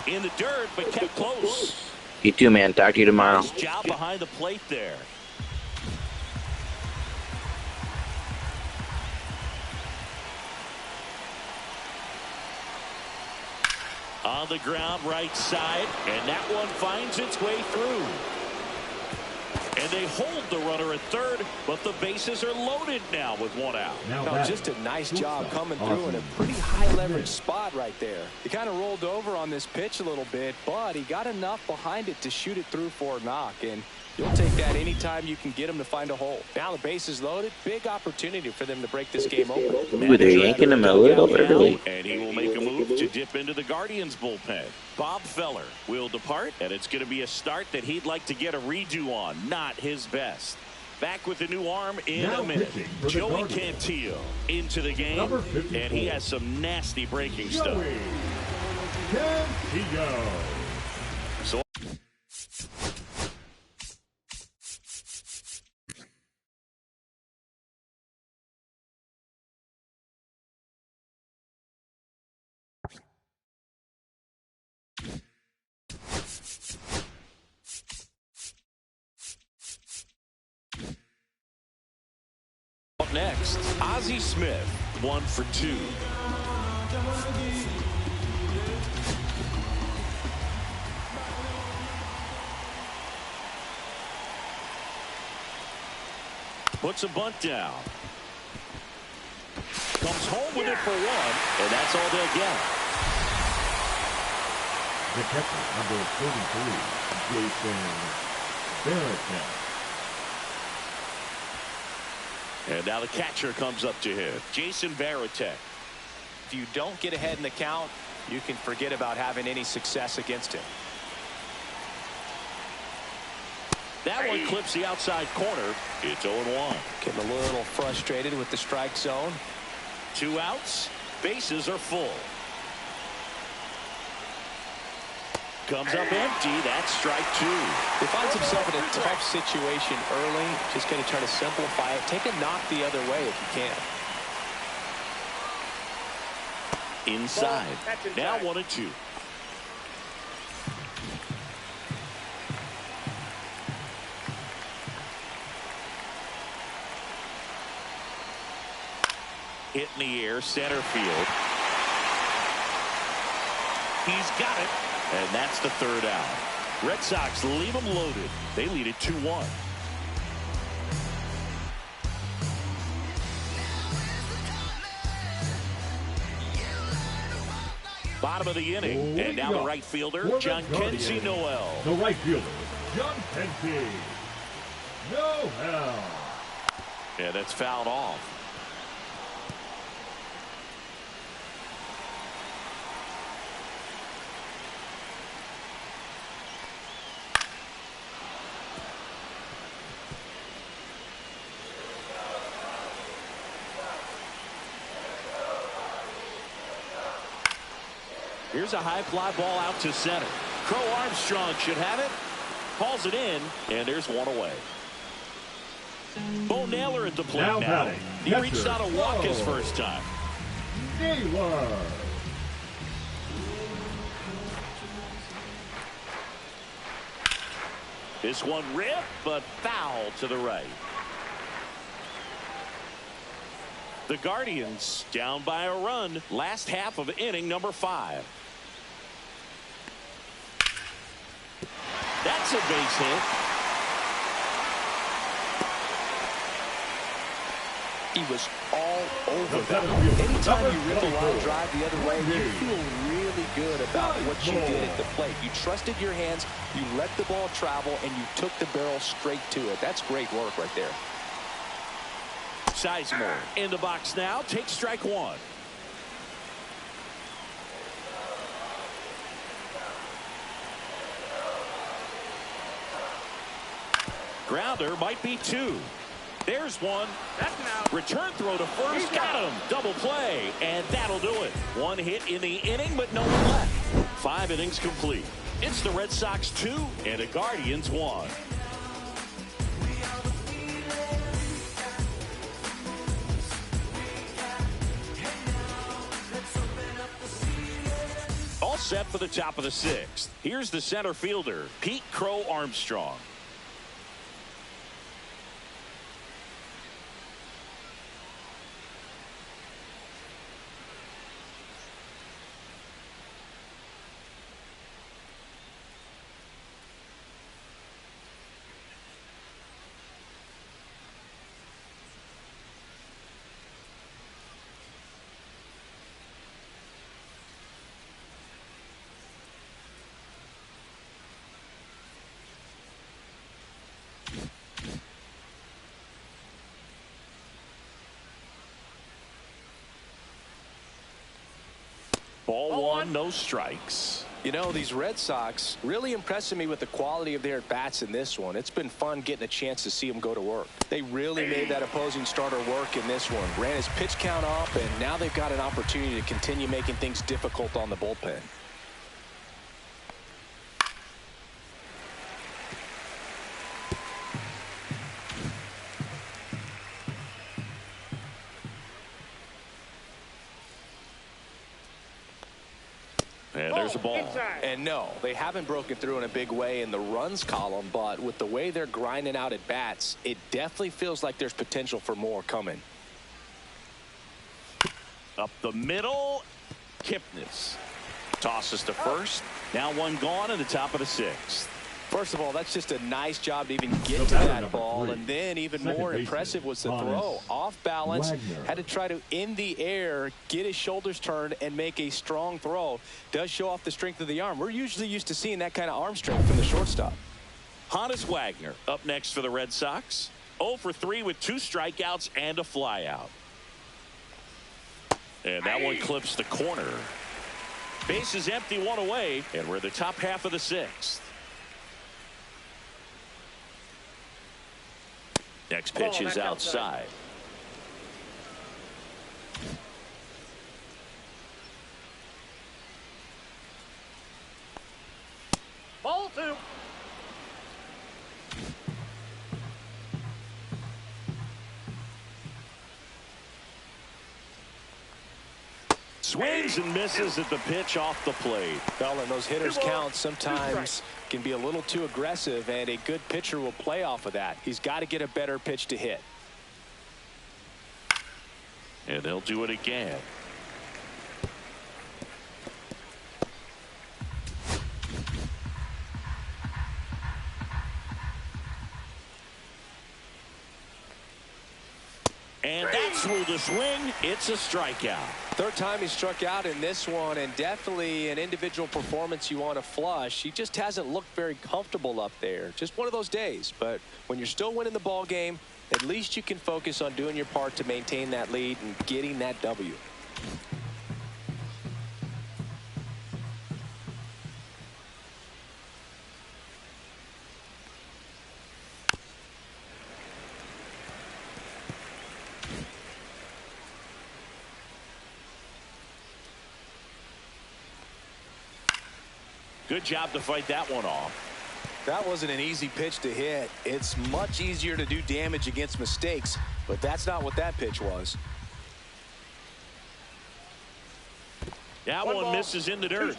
In the dirt, but kept close. You too, man. Talk to you tomorrow. Nice job behind the plate there. On the ground, right side, and that one finds its way through. And they hold the runner at third, but the bases are loaded now with one out. No, just a nice job coming through in a pretty high leverage spot right there. He kind of rolled over on this pitch a little bit, but he got enough behind it to shoot it through for a knock. And you'll take that anytime you can get him to find a hole. Now the base is loaded. Big opportunity for them to break this game open. Ooh, they're yanking him a little early. And he will make a move to dip into the Guardians bullpen. Bob Feller will depart, and it's going to be a start that he'd like to get a redo on. Not his best. Back with the new arm in a minute. Joey Cantillo into the game, and he has some nasty breaking stuff. Cantillo. So up next, Ozzie Smith, 1 for 2. Puts a bunt down. Comes home with it for 1, and that's all they'll get. The catcher, number 33, Jason Barrett. And now the catcher comes up to him, Jason Varitek. If you don't get ahead in the count, you can forget about having any success against him. That one clips the outside corner. It's 0-1. Getting a little frustrated with the strike zone. 2 outs. Bases are full. Comes up empty. That's strike 2. He finds himself in a tough situation early. Just going to try to simplify it. Take a knock the other way if you can. Inside. Now 1-2. Hit in the air, center field. He's got it, and that's the 3rd out. Red Sox leave them loaded. They lead it 2-1. Bottom of the inning, and now the right fielder, John Kenzie Noel. The right fielder, John Kenzie Noel. Yeah, that's fouled off. Here's a high fly ball out to center. Crow Armstrong should have it. Calls it in, and there's 1 away. Bo Naylor at the plate now. He reached out a walk his first time. Naylor. This one ripped, but foul to the right. The Guardians down by a run. Last half of inning number 5. That's a base hit. He was all over that. Anytime you rip a line drive the other way, you feel really good about what you did at the plate. You trusted your hands, you let the ball travel, and you took the barrel straight to it. That's great work right there. Sizemore in the box now. Takes strike 1. Grounder might be 2. There's 1. That's an out. Return throw to first. Got him. Double play. And that'll do it. 1 hit in the inning, but no one left. 5 innings complete. It's the Red Sox 2 and the Guardians 1. All set for the top of the 6th. Here's the center fielder, Pete Crow Armstrong. no strikes. You know, these Red Sox really impressing me with the quality of their at-bats in this one. It's been fun getting a chance to see them go to work. They really made that opposing starter work in this one. Ran his pitch count up, and now they've got an opportunity to continue making things difficult on the bullpen. And there's a ball. And no, they haven't broken through in a big way in the runs column, but with the way they're grinding out at bats, it definitely feels like there's potential for more coming. Up the middle, Kipnis tosses to first. Now one gone in the top of the sixth. First of all, that's just a nice job to even get to that ball. And then even more impressive was the throw. Off balance, had to try to, in the air, get his shoulders turned and make a strong throw. Does show off the strength of the arm. We're usually used to seeing that kind of arm strength from the shortstop. Honus Wagner up next for the Red Sox. 0 for 3 with 2 strikeouts and a flyout. And that one clips the corner. Base is empty, 1 away, and we're the top half of the sixth. Next pitch is outside. Ball 2. Swings and misses at the pitch off the plate. Well, and those hitters count sometimes can be a little too aggressive, and a good pitcher will play off of that. He's got to get a better pitch to hit. And they'll do it again. And that's through the swing. It's a strikeout. Third time he struck out in this one, and definitely an individual performance you want to flush. He just hasn't looked very comfortable up there. Just one of those days. But when you're still winning the ball game, at least you can focus on doing your part to maintain that lead and getting that W. Good job to fight that one off. That wasn't an easy pitch to hit. It's much easier to do damage against mistakes, but that's not what that pitch was. That one misses in the dirt.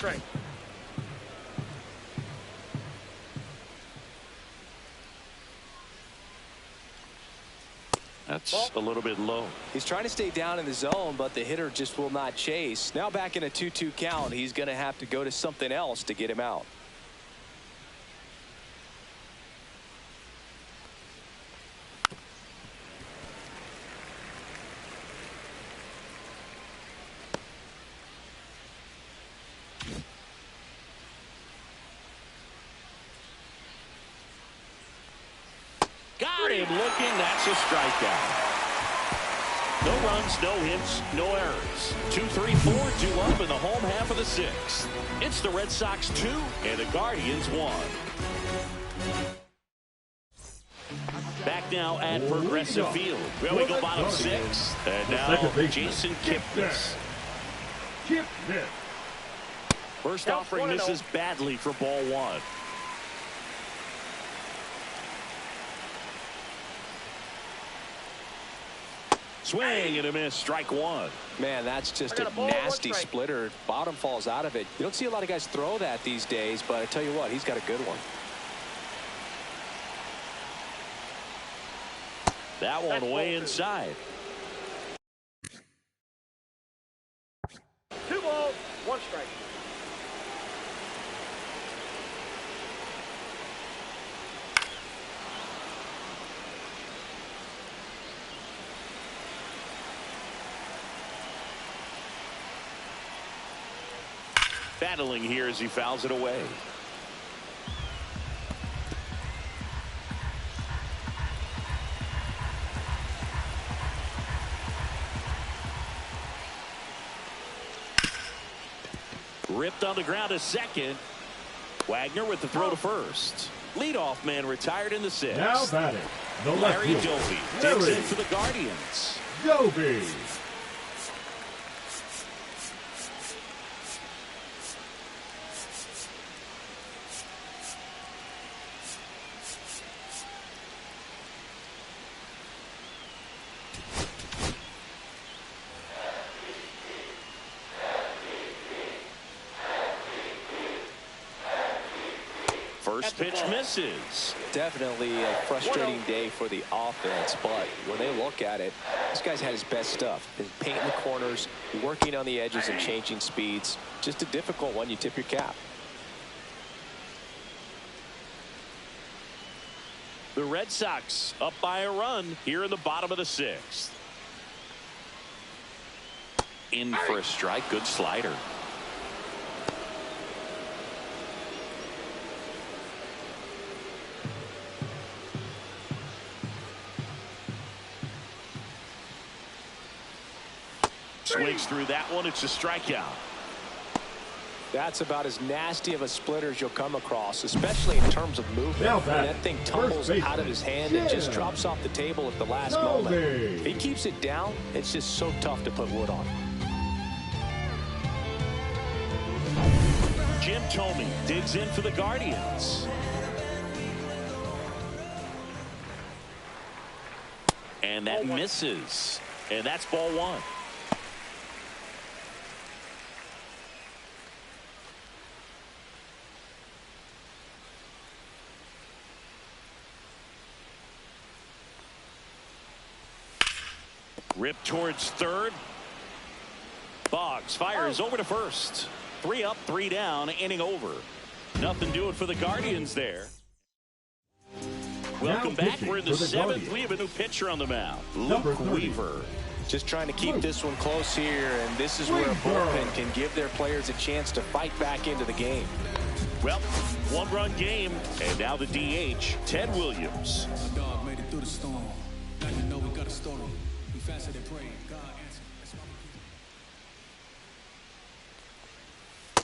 That's a little bit low. He's trying to stay down in the zone, but the hitter just will not chase. Now back in a 2-2 count, he's going to have to go to something else to get him out. Got him looking. That's a strikeout. No runs, no hits, no errors. 2-3-4, 2 up in the home half of the sixth. It's the Red Sox 2 and the Guardians 1. Back now at Progressive Field. Where we go bottom 6. And now Jason Kipnis. First offering misses badly for ball 1. Swing and a miss, strike 1. Man, that's just a nasty splitter. Bottom falls out of it. You don't see a lot of guys throw that these days, but I tell you what, he's got a good one. That one way inside. 2 balls, 1 strike. Battling here as he fouls it away. Ripped on the ground to second. Wagner with the throw to first. Leadoff man retired in the sixth. Now batting, the left Larry fielder, Doby digs Larry in for the Guardians. Doby. First pitch misses. Definitely a frustrating day for the offense, but when they look at it, this guy's had his best stuff. Been painting the corners, working on the edges and changing speeds. Just a difficult one. You tip your cap. The Red Sox up by a run here in the bottom of the sixth. In for a strike. Good slider. Swings through that one. It's a strikeout. That's about as nasty of a splitter as you'll come across, especially in terms of movement. When that thing tumbles out of his hand and just drops off the table at the last moment. If he keeps it down, it's just so tough to put wood on. Jim Thome digs in for the Guardians. And that misses. And that's ball one. Rip towards third. Boggs fires over to first. 3 up, 3 down, inning over. Nothing doing for the Guardians there. Welcome back. We're in the 7th. We have a new pitcher on the mound. Luke Weaver. Just trying to keep this one close here, and this is where a bullpen can give their players a chance to fight back into the game. Well, 1-run game, and now the DH, Ted Williams. My dog made it through the storm. Now you know we got a story. We faster than praying. God answered. That's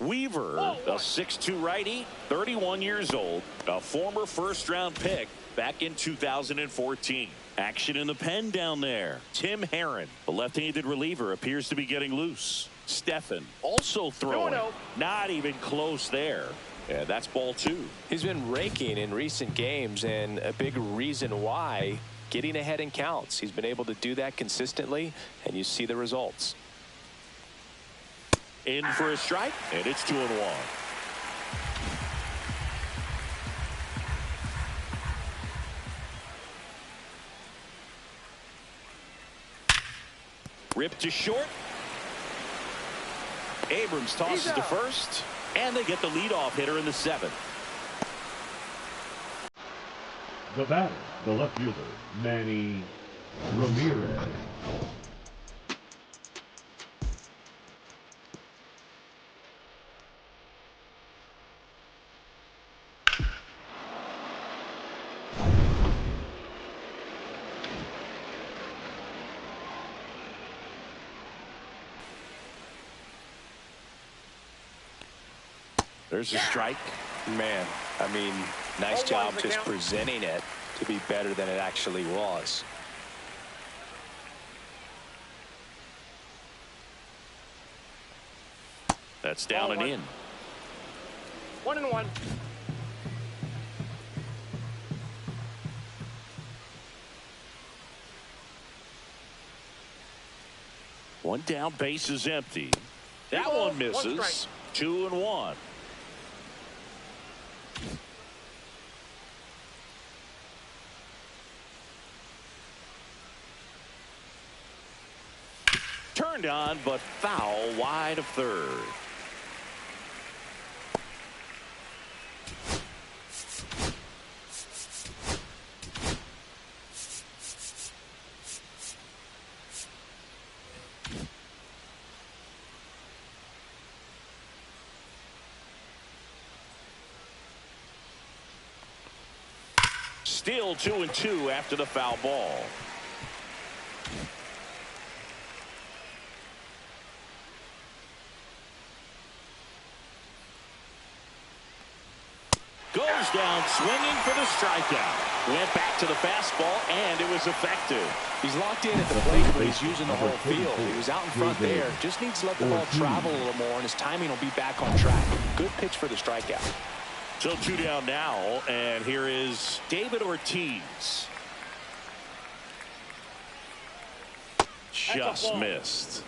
why Weaver, a 6'2 righty, 31 years old, a former first-round pick back in 2014. Action in the pen down there. Tim Herron, the left-handed reliever, appears to be getting loose. Stephan also throwing. Not even close there. Yeah, that's ball 2. He's been raking in recent games, and a big reason why, getting ahead in counts. He's been able to do that consistently, and you see the results. In for a strike, and it's 2-1. Ripped to short. Abrams tosses to first, and they get the leadoff hitter in the 7th. The batter, the left fielder, Manny Ramirez. There's a strike. Man, I mean, nice job just presenting it to be better than it actually was. That's down and in. 1-1. One down, base is empty. That one misses. 2-1. Turned on, but foul wide of third. Still 2-2 after the foul ball. Goes down swinging for the strikeout. Went back to the fastball, and it was effective. He's locked in at the plate, but he's using the whole field. He was out in front there. Just needs to let the ball travel a little more, and his timing will be back on track. Good pitch for the strikeout. So 2 down now, and here is David Ortiz. Just missed.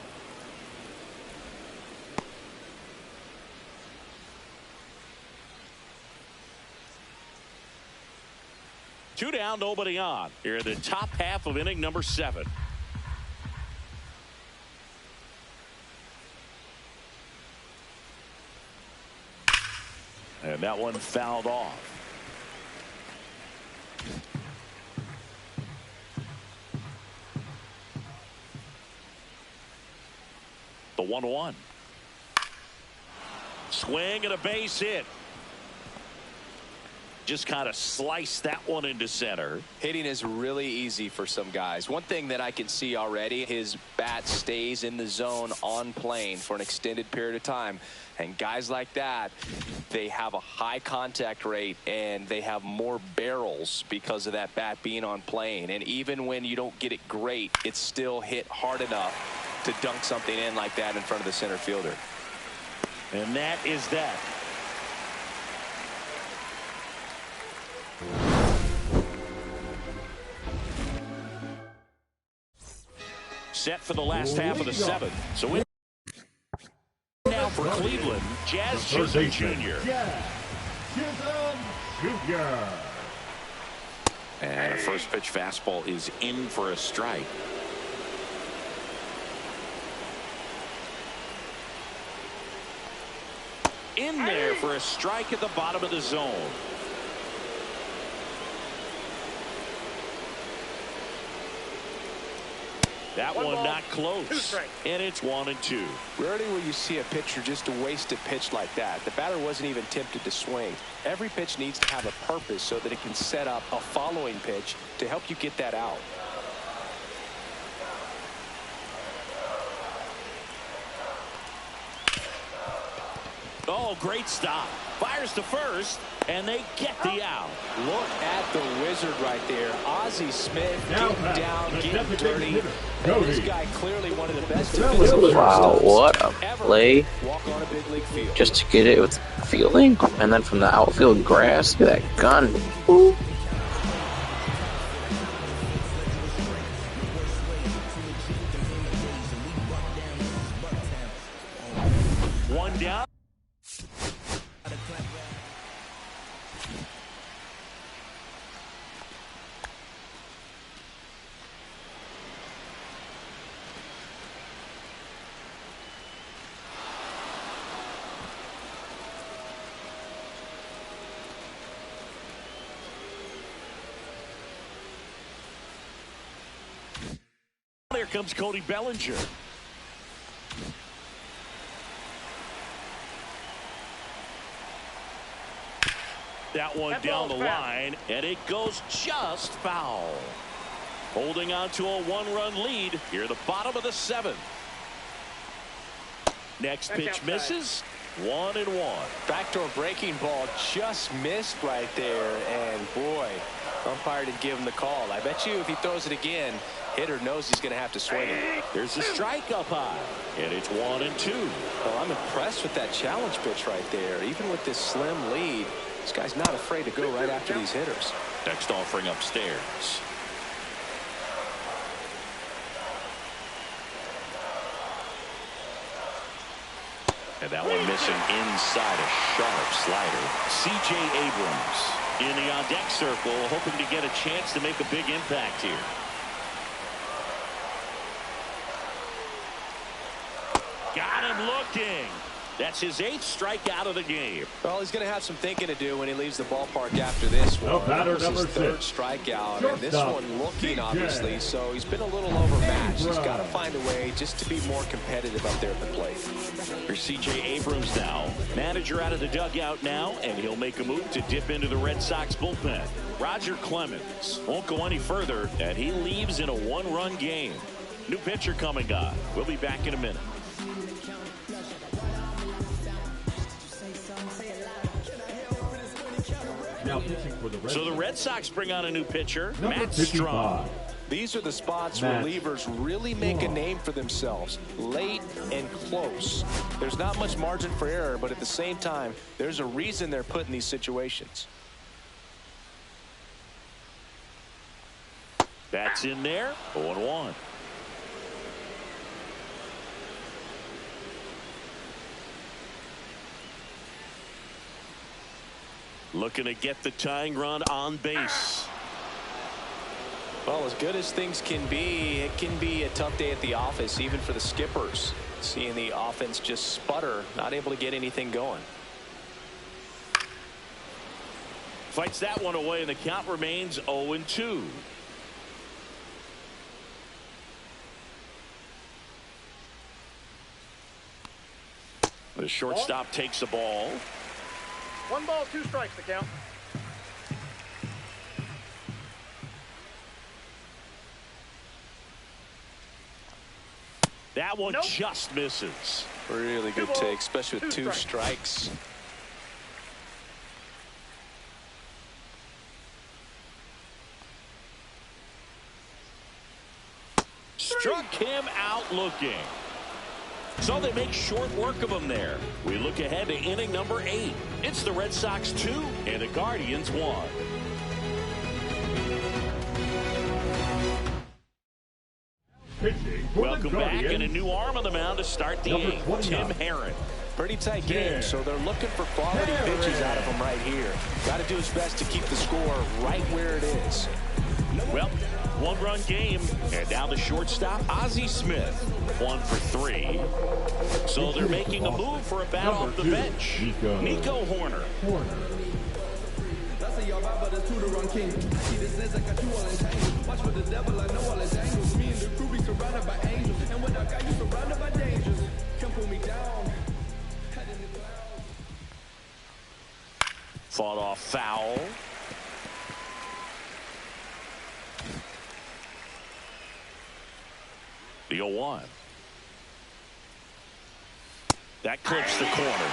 Two down, nobody on. Here in the top half of inning number 7. And that one fouled off. The 1-1. Swing and a base hit. Just kind of sliced that one into center. Hitting is really easy for some guys. One thing that I can see already, his bat stays in the zone on plane for an extended period of time. And guys like that, they have a high contact rate and they have more barrels because of that bat being on plane. And even when you don't get it great, it's still hit hard enough to dunk something in like that in front of the center fielder. And that is that. Set for the last half of the 7th. So in now for Cleveland, Jazz Chisholm Jr. And a first pitch fastball is in for a strike. In there for a strike at the bottom of the zone. That one not close. And it's 1-2. Rarely will you see a pitcher just waste a pitch like that. The batter wasn't even tempted to swing. Every pitch needs to have a purpose so that it can set up a following pitch to help you get that out. Oh, great stop. Fires to first, and they get the out. Look at the wizard right there. Ozzie Smith getting down, getting dirty. And this guy clearly one of the best defensive Wow, what a play. Walk on a big league field. Just to get it with fielding, and then from the outfield grass, look at that gun. Ooh. One down. Here comes Cody Bellinger. That one down the line, and it goes just foul. Holding on to a 1-run lead here at the bottom of the 7th. Next pitch misses. 1-1. Backdoor breaking ball just missed right there, and boy, umpire didn't give him the call. I bet you if he throws it again, hitter knows he's going to have to swing it. There's a strike up high, and it's 1-2. Well, I'm impressed with that challenge pitch right there. Even with this slim lead, this guy's not afraid to go right after these hitters. Next offering upstairs. And that one missing inside a sharp slider. C.J. Abrams in the on-deck circle, hoping to get a chance to make a big impact here. Got him looking. That's his 8th strikeout of the game. Well, he's going to have some thinking to do when he leaves the ballpark after this one. Batter That was his number 3rd 6. strikeout, and this one looking obviously, so he's been a little overmatched. He's got to find a way just to be more competitive up there at the plate. Here's C.J. Abrams now. Manager out of the dugout now, and he'll make a move to dip into the Red Sox bullpen. Roger Clemens won't go any further, and he leaves in a 1-run game. New pitcher coming on. We'll be back in a minute. Now pitching for the Red So the Sox. Red Sox bring on a new pitcher, Number Matt 55. Strong. These are the spots Matt relievers really make a name for themselves, late and close. There's not much margin for error, but at the same time, there's a reason they're put in these situations. That's in there, 0-1. Looking to get the tying run on base. Well, as good as things can be, it can be a tough day at the office, even for the skippers. Seeing the offense just sputter, not able to get anything going. Fights that one away, and the count remains 0-2. The shortstop takes the ball. 1 ball, 2 strikes to count. That one Nope. just misses. Really good take, especially with 2 strikes. Struck him out looking. So they make short work of him there. We look ahead to inning number 8. It's the Red Sox 2 and the Guardians 1. Pitching for Welcome the back, and a Guardians. new arm on the mound to start the Number 8th. 29. Tim Herron. Pretty tight game, so they're looking for quality pitches out of him right here. Got to do his best to keep the score right where it is. Well, 1-run game, and now the shortstop, Ozzie Smith, 1 for 3. So they're making a move for a bat off the bench. Nico Horner. Fought off foul. The 0-1. That clips the corner.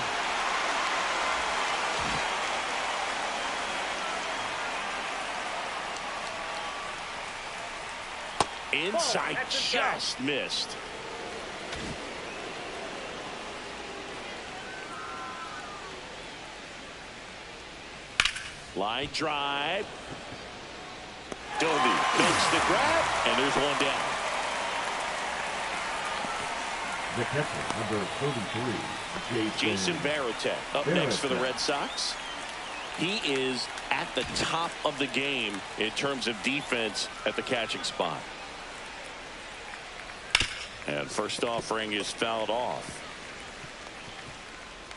Inside, just missed. Line drive. Doby makes the grab, and there's one down. The catcher, number 33, Jason Varitek up next for the Red Sox. He is at the top of the game in terms of defense at the catching spot. And first offering is fouled off.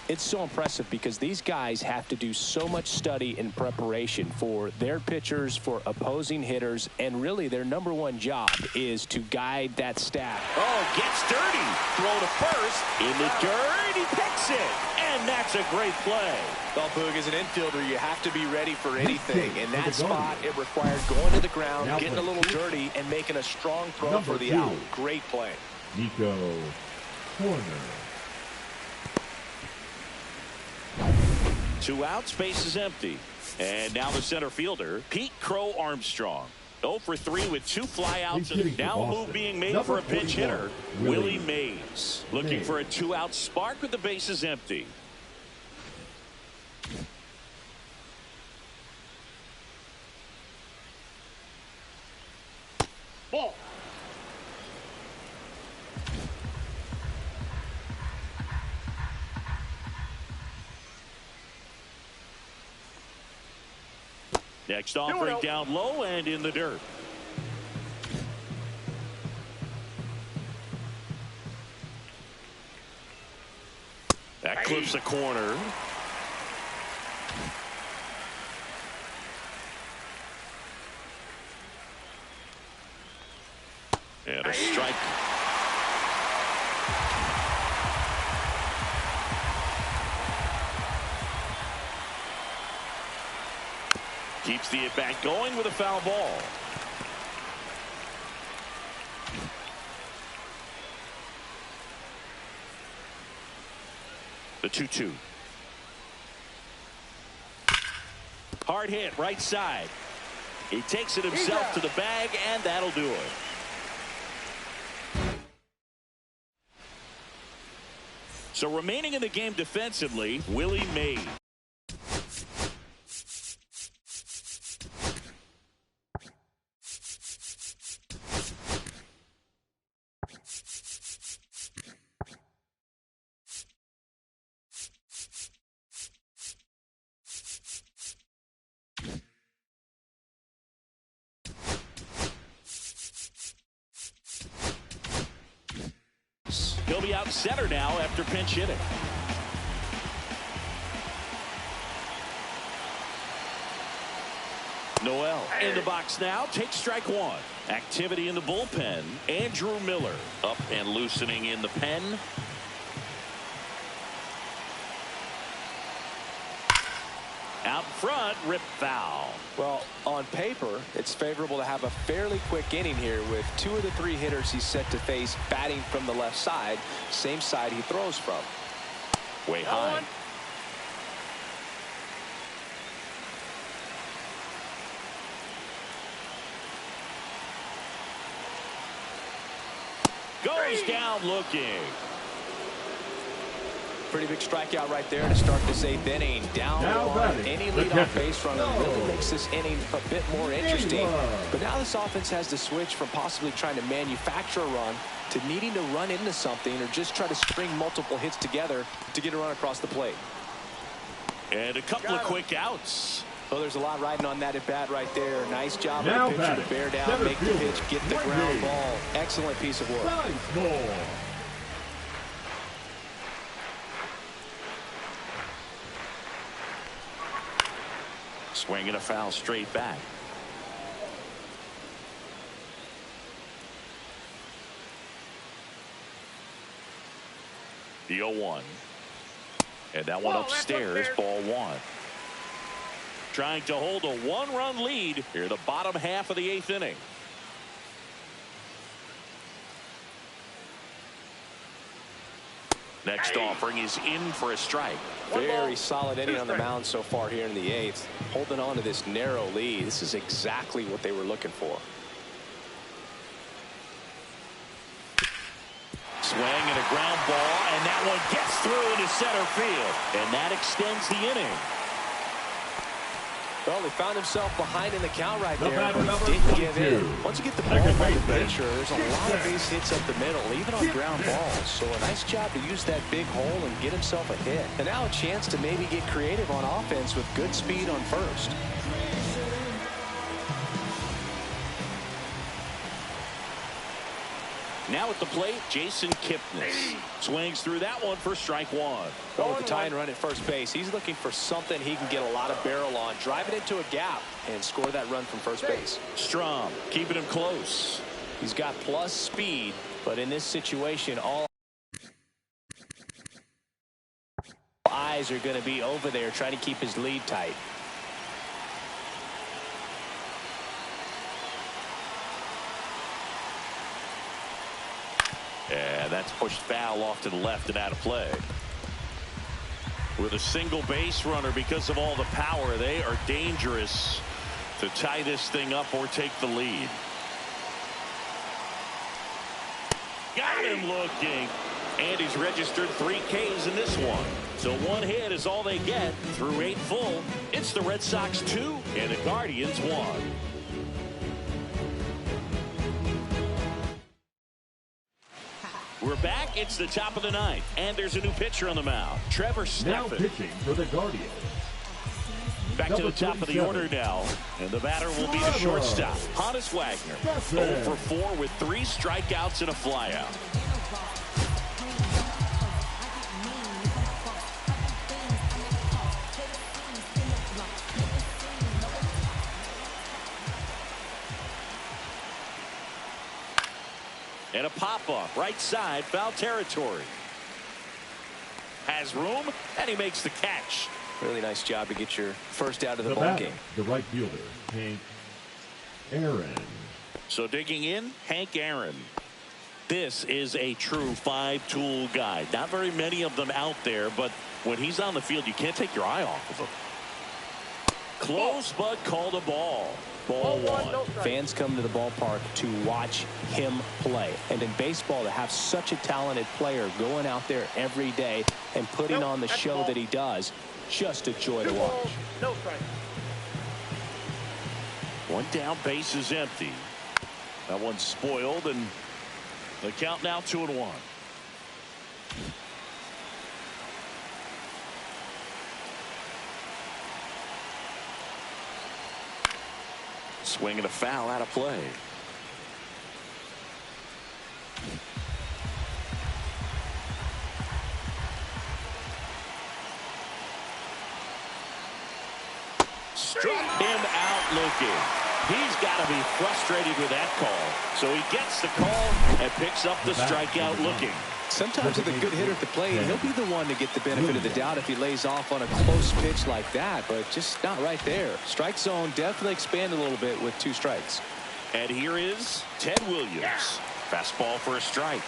It's so impressive because these guys have to do so much study and preparation for their pitchers, for opposing hitters, and really their #1 job is to guide that staff. Oh, gets dirty. Throw to first. In the dirt. He picks it. And that's a great play. Well, Boog, as an infielder, you have to be ready for anything. In that spot, it required going to the ground, getting a little dirty, and making a strong throw for the out. Great play. Nico Horner. 2 outs, base is empty. And now the center fielder, Pete Crow Armstrong. 0 for 3 with 2 flyouts, and now a move being made for a pinch hitter, Willie Mays. Looking for a 2-out spark with the bases empty. Ball. Next offering down low and in the dirt. That clips the corner. And a strike. Keeps the at-bat going with a foul ball. The 2-2. Hard hit right side. He takes it himself to the bag, and that'll do it. So remaining in the game defensively, Willie Mays. He'll be out center now after pinch hitting. Noel in the box now. Takes strike one. Activity in the bullpen. Andrew Miller up and loosening in the pen. Out front, rip foul. Well, on paper, it's favorable to have a fairly quick inning here with 2 of the 3 hitters he's set to face batting from the left side, same side he throws from. Way high. Goes down looking. Pretty big strikeout right there to start this 8th inning. Down on any leadoff base runner really makes this inning a bit more interesting. But now this offense has to switch from possibly trying to manufacture a run to needing to run into something or just try to string multiple hits together to get a run across the plate. And a couple of quick outs. Well, there's a lot riding on that at bat right there. Nice job of the pitcher to bear down, make the pitch, get the ground ball. Excellent piece of work. Swinging a foul straight back. The 0-1. And that one upstairs, ball 1. Trying to hold a 1-run lead here, the bottom half of the 8th inning. Next offering is in for a strike. Very solid inning on the mound so far here in the 8th. Holding on to this narrow lead. This is exactly what they were looking for. Swing and a ground ball, and that one gets through into center field. And that extends the inning. Well, he found himself behind in the count right there, but he didn't give in. Once you get the ball by the pitcher, there's a lot of base hits up the middle, even on ground balls. So a nice job to use that big hole and get himself a hit. And now a chance to maybe get creative on offense with good speed on first. Now at the plate, Jason Kipnis swings through that one for strike 1. Well, with the tying run at first base, he's looking for something he can get a lot of barrel on, drive it into a gap, and score that run from first base. Strom keeping him close. He's got plus speed, but in this situation, all eyes are going to be over there trying to keep his lead tight. And that's pushed foul off to the left and out of play. With a single base runner, because of all the power, they are dangerous to tie this thing up or take the lead. Got him looking. And he's registered 3 Ks in this one. So 1 hit is all they get through 8 full. It's the Red Sox 2 and the Guardians 1. We're back. It's the top of the 9th, and there's a new pitcher on the mound. Trevor Now Stephan. pitching for the Guardians. Back to the top of the order now, and the batter will be the shortstop, Honus Wagner. 0 for 4 with 3 strikeouts and a flyout. And a pop-up, right side, foul territory. Has room, and he makes the catch. Really nice job to get your first out of the ball game. The right fielder, Hank Aaron. So digging in, Hank Aaron. This is a true 5-tool guy. Not very many of them out there, but when he's on the field, you can't take your eye off of him. Close, but called a ball. Ball one. Fans come to the ballpark to watch him play. And in baseball, to have such a talented player going out there every day and putting on the show that he does, just a joy to watch. No strike. One down, base is empty. That one's spoiled, and the count now 2-1. Swing and a foul out of play. Struck him out looking. He's got to be frustrated with that call. So he gets the call and picks up the strikeout looking. Sometimes with a good hitter at the plate, he'll be the one to get the benefit of the doubt if he lays off on a close pitch like that, but just not right there. Strike zone definitely expanded a little bit with 2 strikes. And here is Ted Williams. Fastball for a strike,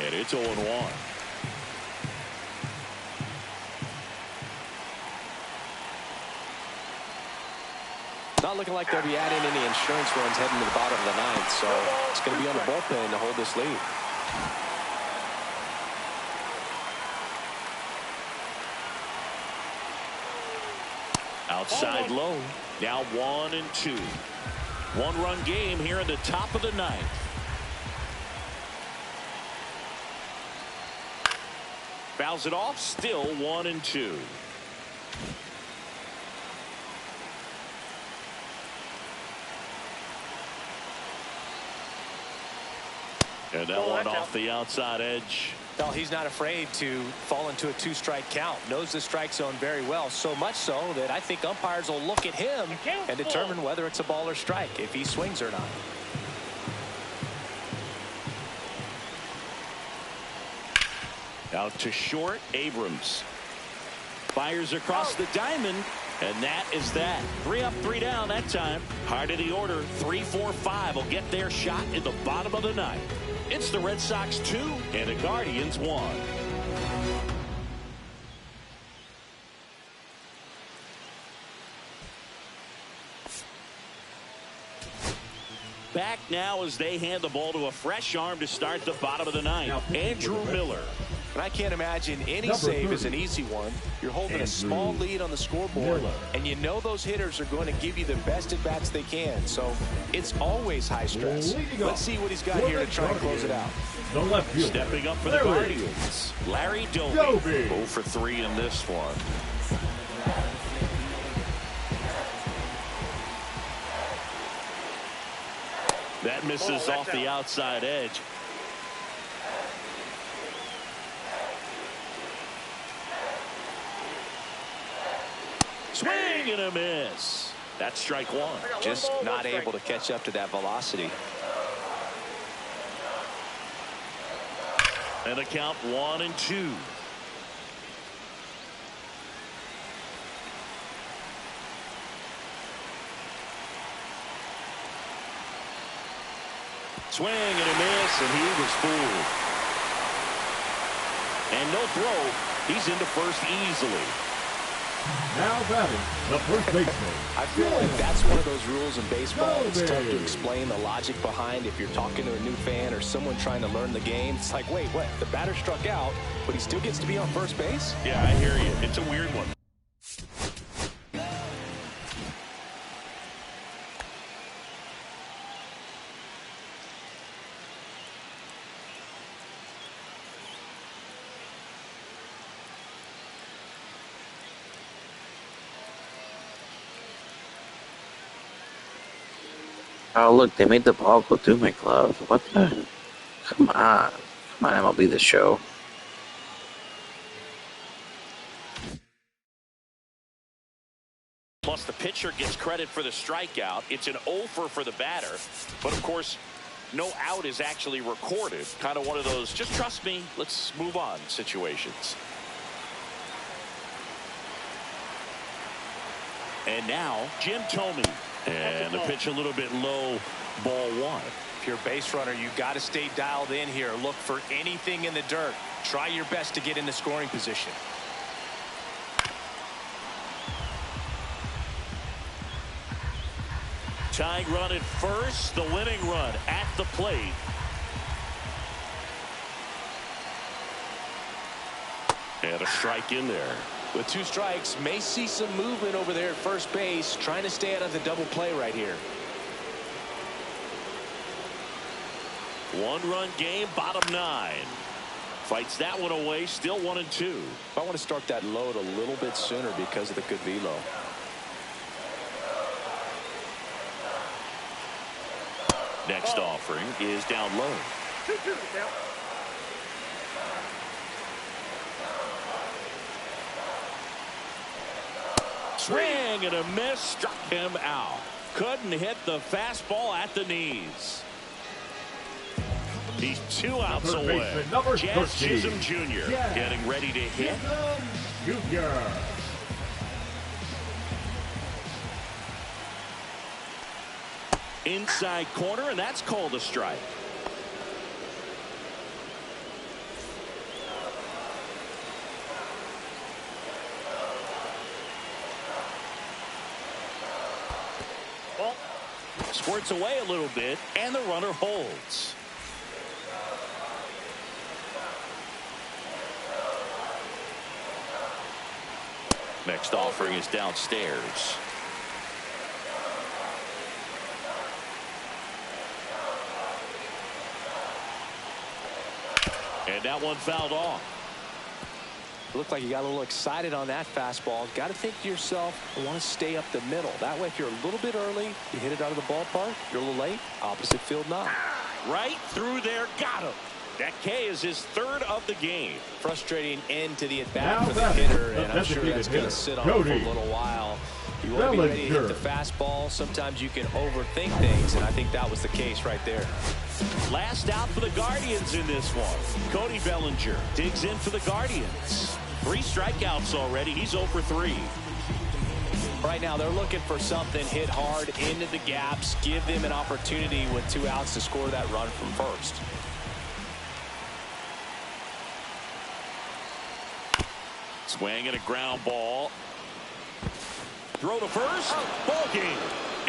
and it's 0-1. Not looking like they'll be adding any insurance runs heading to the bottom of the 9th, so it's going to be on the bullpen to hold this lead. Outside low. Now 1-2. 1-run game here in the top of the 9th. Fouls it off. Still 1-2. And that one off the outside edge. Well, he's not afraid to fall into a 2-strike count. Knows the strike zone very well, so much so that I think umpires will look at him and determine whether it's a ball or strike, if he swings or not. Out to short. Abrams fires across the diamond, and that is that. 3 up, 3 down that time. Heart of the order. 3, 4, 5 will get their shot in the bottom of the 9th. It's the Red Sox 2 and the Guardians 1. Back now as they hand the ball to a fresh arm to start the bottom of the 9th. Andrew Miller. And I can't imagine any save is an easy one. You're holding a small lead on the scoreboard, and you know those hitters are going to give you the best at-bats they can. So it's always high stress. Let's see what he's got here to try and close it out. The left fielder. Stepping up for the Guardians, Larry Doby. 0 for 3 in this one. That misses off the outside edge. Swing and a miss. That's strike 1. Just not able to catch up to that velocity. And the count 1-2. Swing and a miss, and he was fooled. And no throw. He's into first easily. Now batting, the first baseman. I feel like that's one of those rules in baseball. It's tough to explain the logic behind if you're talking to a new fan or someone trying to learn the game. It's like, wait, what? The batter struck out, but he still gets to be on first base? Yeah, I hear you. It's a weird one. Oh, look, they made the ball go through my glove. What the? Come on. Come on, MLB The Show. Plus, the pitcher gets credit for the strikeout. It's an 0-for for the batter. But, of course, no out is actually recorded. Kind of one of those, just trust me, let's move on situations. And now, Jim Thome. And the pitch a little bit low, ball 1. If you're a base runner, you got to stay dialed in here. Look for anything in the dirt. Try your best to get into scoring position. Tying run at first, the winning run at the plate. And a strike in there. With 2 strikes, may see some movement over there at first base, trying to stay out of the double play right here. 1-run game, bottom 9. Fights that one away, still 1-2. I want to start that load a little bit sooner because of the good velo. Next offering is down low. 2-2 the count. Swing and a miss, struck him out. Couldn't hit the fastball at the knees. He's 2 outs away. Jazz Chisholm Jr. getting ready to hit. Jr. Inside corner, and that's called a strike. Ball. Squirts away a little bit, and the runner holds. Next offering is downstairs. And that one fouled off. It looked like you got a little excited on that fastball. Got to think to yourself, I want to stay up the middle. That way, if you're a little bit early, you hit it out of the ballpark. You're a little late, opposite field knock. Right through there, got him. That K is his 3rd of the game. Frustrating end to the at-bat for the hitter, and I'm sure that's going to sit on him for a little while. You want to be ready to hit the fastball. Sometimes you can overthink things, and I think that was the case right there. Last out for the Guardians in this one. Cody Bellinger digs in for the Guardians. 3 strikeouts already. He's 0 for 3. Right now, they're looking for something hit hard into the gaps. Give them an opportunity with 2 outs to score that run from first. Swing and a ground ball. Throw to first. Ball game.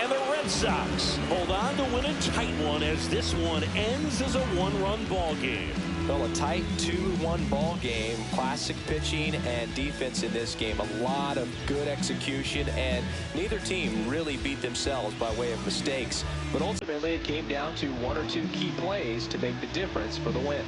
And the Red Sox hold on to win a tight one as this one ends as a 1-run ball game. Well, a tight 2-1 ball game. Classic pitching and defense in this game. A lot of good execution, and neither team really beat themselves by way of mistakes. But ultimately, it came down to 1 or 2 key plays to make the difference for the win.